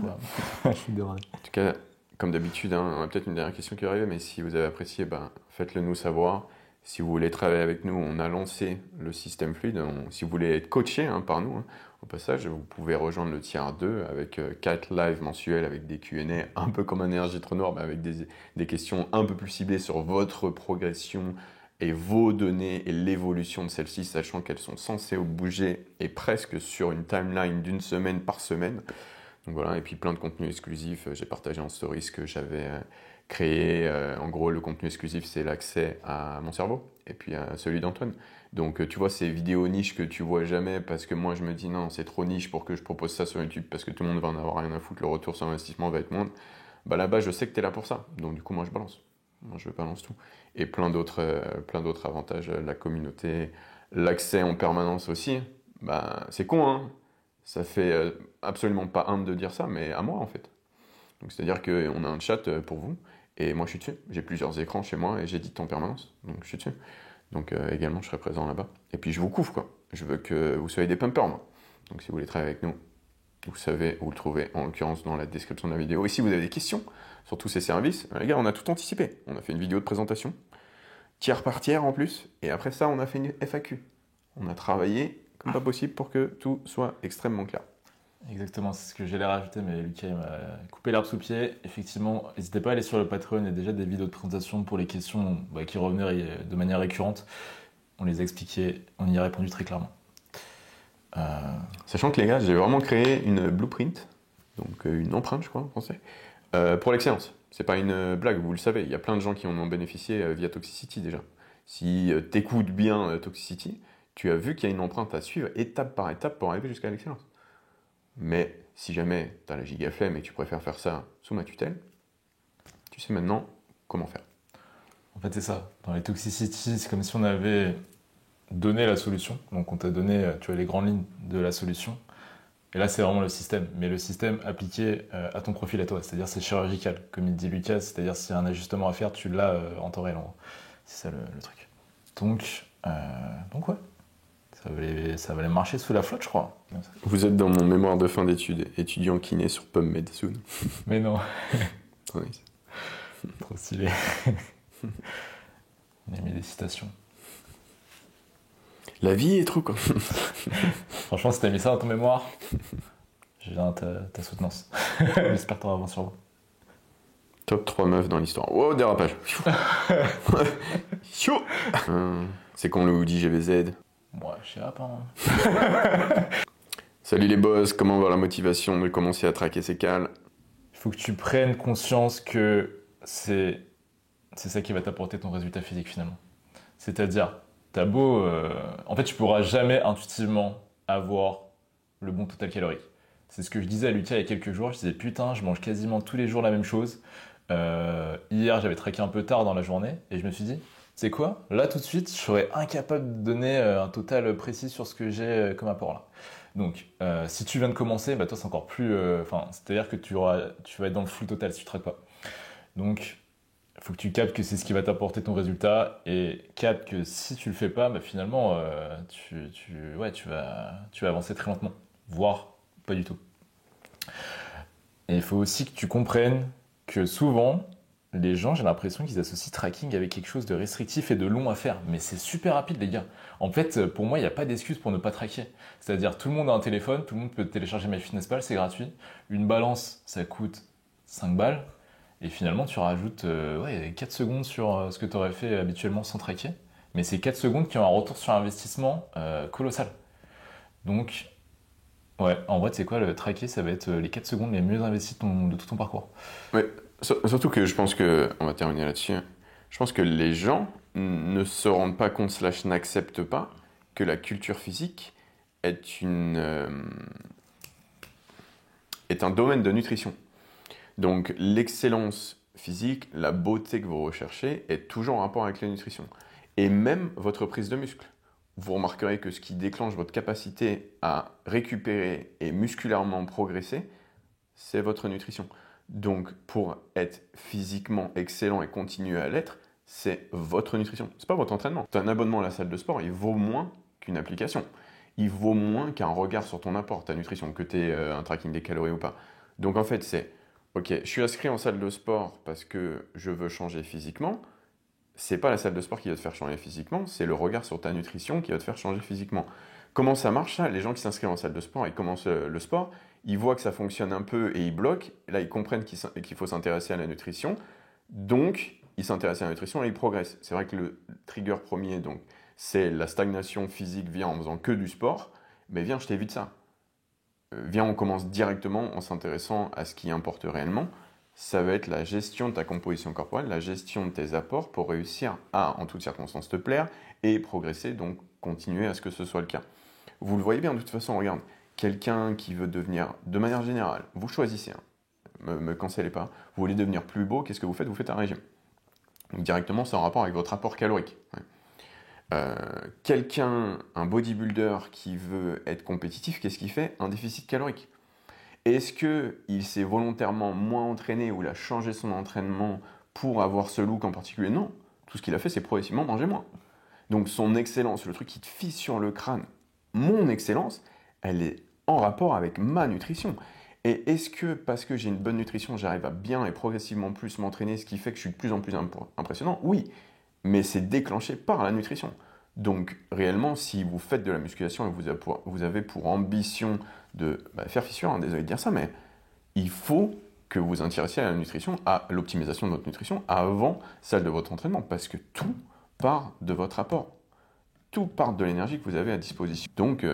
Je suis débordé. En tout cas, comme d'habitude, hein, on a peut-être une dernière question qui va arriver, mais si vous avez apprécié, faites-le nous savoir. Si vous voulez travailler avec nous, on a lancé le système fluide. Si vous voulez être coaché par nous, au passage, vous pouvez rejoindre le tiers 2 avec 4 lives mensuels, avec des Q&A un peu comme un énergie trop noire, mais avec des questions un peu plus ciblées sur votre progression et vos données et l'évolution de celles-ci, sachant qu'elles sont censées bouger et presque sur une timeline d'une semaine par semaine. Donc voilà, et puis plein de contenus exclusifs. J'ai partagé en stories ce que j'avais créé. En gros, le contenu exclusif, c'est l'accès à mon cerveau et puis à celui d'Antoine. Donc tu vois, ces vidéos niches que tu vois jamais parce que moi je me dis non, c'est trop niche pour que je propose ça sur YouTube parce que tout le monde va en avoir rien à foutre, le retour sur investissement va être moindre. Là-bas, je sais que tu es là pour ça. Donc du coup, moi je balance. Moi je balance tout. Et plein d'autres avantages, la communauté, l'accès en permanence aussi. C'est con, hein. Ça fait absolument pas humble de dire ça, mais à moi en fait. Donc c'est-à-dire qu'on a un chat pour vous, et moi je suis dessus. J'ai plusieurs écrans chez moi et j'édite en permanence, donc je suis dessus. Donc également je serai présent là-bas. Et puis je vous couvre quoi. Je veux que vous soyez des pumpers moi. Donc si vous voulez travailler avec nous, vous savez où le trouver, en l'occurrence dans la description de la vidéo. Et si vous avez des questions sur tous ces services, les gars, on a tout anticipé. On a fait une vidéo de présentation, tiers par tiers en plus, et après ça on a fait une FAQ. On a travaillé comme pas possible pour que tout soit extrêmement clair. Exactement, c'est ce que j'allais rajouter, mais Lucas il m'a coupé l'herbe sous le pied. Effectivement, n'hésitez pas à aller sur le Patreon, il y a déjà des vidéos de présentation pour les questions qui revenaient de manière récurrente. On les a expliquées, on y a répondu très clairement. Sachant que les gars, j'ai vraiment créé une blueprint, donc une empreinte, je crois, en français, pour l'excellence. C'est pas une blague, vous le savez. Il y a plein de gens qui en ont bénéficié via Toxicity déjà. Si t'écoutes bien Toxicity, tu as vu qu'il y a une empreinte à suivre étape par étape pour arriver jusqu'à l'excellence. Mais si jamais tu as la giga flemme et que tu préfères faire ça sous ma tutelle, tu sais maintenant comment faire. En fait, c'est ça. Dans les Toxicity, c'est comme si on avait donné la solution. Donc, on t'a donné, tu vois, les grandes lignes de la solution. Et là, c'est vraiment le système. Mais le système appliqué à ton profil à toi. C'est-à-dire, c'est chirurgical. Comme il dit Lucas, c'est-à-dire, s'il y a un ajustement à faire, tu l'as en temps réel. C'est ça le truc. Donc ouais. Ça va aller marcher sous la flotte, je crois. Vous êtes dans mon mémoire de fin d'études, étudiant kiné sur PubMed soon. Mais non. Trop nice. Trop stylé. On a mis des citations. La vie est trop con. Franchement, si t'as mis ça dans ton mémoire, j'ai bien ta soutenance. J'espère que t'auras avant sur vous. Top 3 meufs dans l'histoire. Wow, dérapage. Chaud. C'est qu'on le dit GVZ. Ouais, je sais pas. Hein. Salut les boss, comment va la motivation de commencer à traquer ces cales? Il faut que tu prennes conscience que c'est ça qui va t'apporter ton résultat physique finalement. C'est-à-dire, t'as beau... En fait, tu pourras jamais intuitivement avoir le bon total calorique. C'est ce que je disais à Lucas il y a quelques jours. Je disais, putain, je mange quasiment tous les jours la même chose. Hier, j'avais traqué un peu tard dans la journée et je me suis dit, c'est quoi? Là, tout de suite, je serais incapable de donner un total précis sur ce que j'ai comme apport là. Donc, si tu viens de commencer, bah, toi, c'est encore plus... c'est-à-dire que tu vas être dans le flou total si tu ne traques pas. Donc, il faut que tu captes que c'est ce qui va t'apporter ton résultat et capte que si tu le fais pas, bah, finalement, tu vas avancer très lentement, voire pas du tout. Et il faut aussi que tu comprennes que souvent, les gens, j'ai l'impression qu'ils associent tracking avec quelque chose de restrictif et de long à faire. Mais c'est super rapide, les gars. En fait, pour moi, il n'y a pas d'excuse pour ne pas traquer. C'est-à-dire, tout le monde a un téléphone, tout le monde peut télécharger MyFitnessPal, c'est gratuit. Une balance, ça coûte 5 balles. Et finalement, tu rajoutes 4 secondes sur ce que tu aurais fait habituellement sans traquer. Mais c'est 4 secondes qui ont un retour sur investissement colossal. Donc, ouais, en vrai, tu sais quoi, le traquer, ça va être les 4 secondes les mieux investies de tout ton parcours. Ouais, surtout que je pense que, on va terminer là-dessus, je pense que les gens ne se rendent pas compte / n'acceptent pas que la culture physique est un domaine de nutrition. Donc l'excellence physique, la beauté que vous recherchez est toujours en rapport avec la nutrition. Et même votre prise de muscle. Vous remarquerez que ce qui déclenche votre capacité à récupérer et musculairement progresser, c'est votre nutrition. Donc pour être physiquement excellent et continuer à l'être, c'est votre nutrition. C'est pas votre entraînement. Un abonnement à la salle de sport, il vaut moins qu'une application. Il vaut moins qu'un regard sur ton apport, ta nutrition, que tu aies un tracking des calories ou pas. Donc en fait, c'est ok, je suis inscrit en salle de sport parce que je veux changer physiquement. C'est pas la salle de sport qui va te faire changer physiquement, c'est le regard sur ta nutrition qui va te faire changer physiquement. Comment ça marche ça? Les gens qui s'inscrivent en salle de sport, ils commencent le sport, ils voient que ça fonctionne un peu et ils bloquent. Là, ils comprennent qu'il faut s'intéresser à la nutrition. Donc, ils s'intéressent à la nutrition et ils progressent. C'est vrai que le trigger premier, donc, c'est la stagnation physique vient en faisant que du sport. Mais viens, je t'évite ça. Viens, on commence directement en s'intéressant à ce qui importe réellement. Ça va être la gestion de ta composition corporelle, la gestion de tes apports pour réussir à, en toutes circonstances, te plaire et progresser, donc continuer à ce que ce soit le cas. Vous le voyez bien, de toute façon, regarde, quelqu'un qui veut devenir, de manière générale, vous choisissez, me cancellez pas, vous voulez devenir plus beau, qu'est-ce que vous faites? Vous faites un régime. Donc directement, c'est en rapport avec votre apport calorique. Quelqu'un, un bodybuilder qui veut être compétitif, qu'est-ce qu'il fait? Un déficit calorique. Est-ce qu'il s'est volontairement moins entraîné ou il a changé son entraînement pour avoir ce look en particulier? Non. Tout ce qu'il a fait, c'est progressivement manger moins. Donc son excellence, le truc qui te fisse sur le crâne, mon excellence, elle est en rapport avec ma nutrition. Et est-ce que parce que j'ai une bonne nutrition, j'arrive à bien et progressivement plus m'entraîner, ce qui fait que je suis de plus en plus impressionnant? Oui, mais c'est déclenché par la nutrition. Donc réellement, si vous faites de la musculation et vous avez pour ambition de faire fissure, désolé de dire ça, mais il faut que vous intéressiez à la nutrition, à l'optimisation de votre nutrition avant celle de votre entraînement, parce que tout part de votre apport. Tout part de l'énergie que vous avez à disposition. Donc,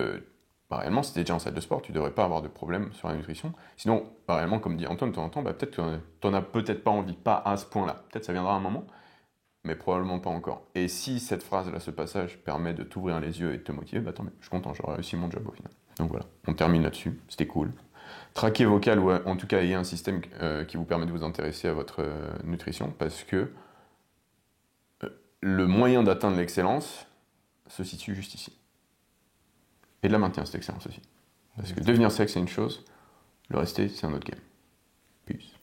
réellement, si tu es déjà en salle de sport, tu ne devrais pas avoir de problème sur la nutrition. Sinon, réellement, comme dit Antoine, de temps en temps, peut-être que tu n'en as peut-être pas envie, pas à ce point-là. Peut-être ça viendra à un moment, mais probablement pas encore. Et si cette phrase-là, ce passage, permet de t'ouvrir les yeux et de te motiver, tant mieux, je suis content, j'aurai réussi mon job au final. Donc voilà, on termine là-dessus, c'était cool. Traquer vocal, ou en tout cas ayez un système qui vous permet de vous intéresser à votre nutrition, parce que le moyen d'atteindre l'excellence se situe juste ici. Et de la maintenir cette excellence aussi. Parce que devenir sec, c'est une chose, le rester, c'est un autre game. Peace.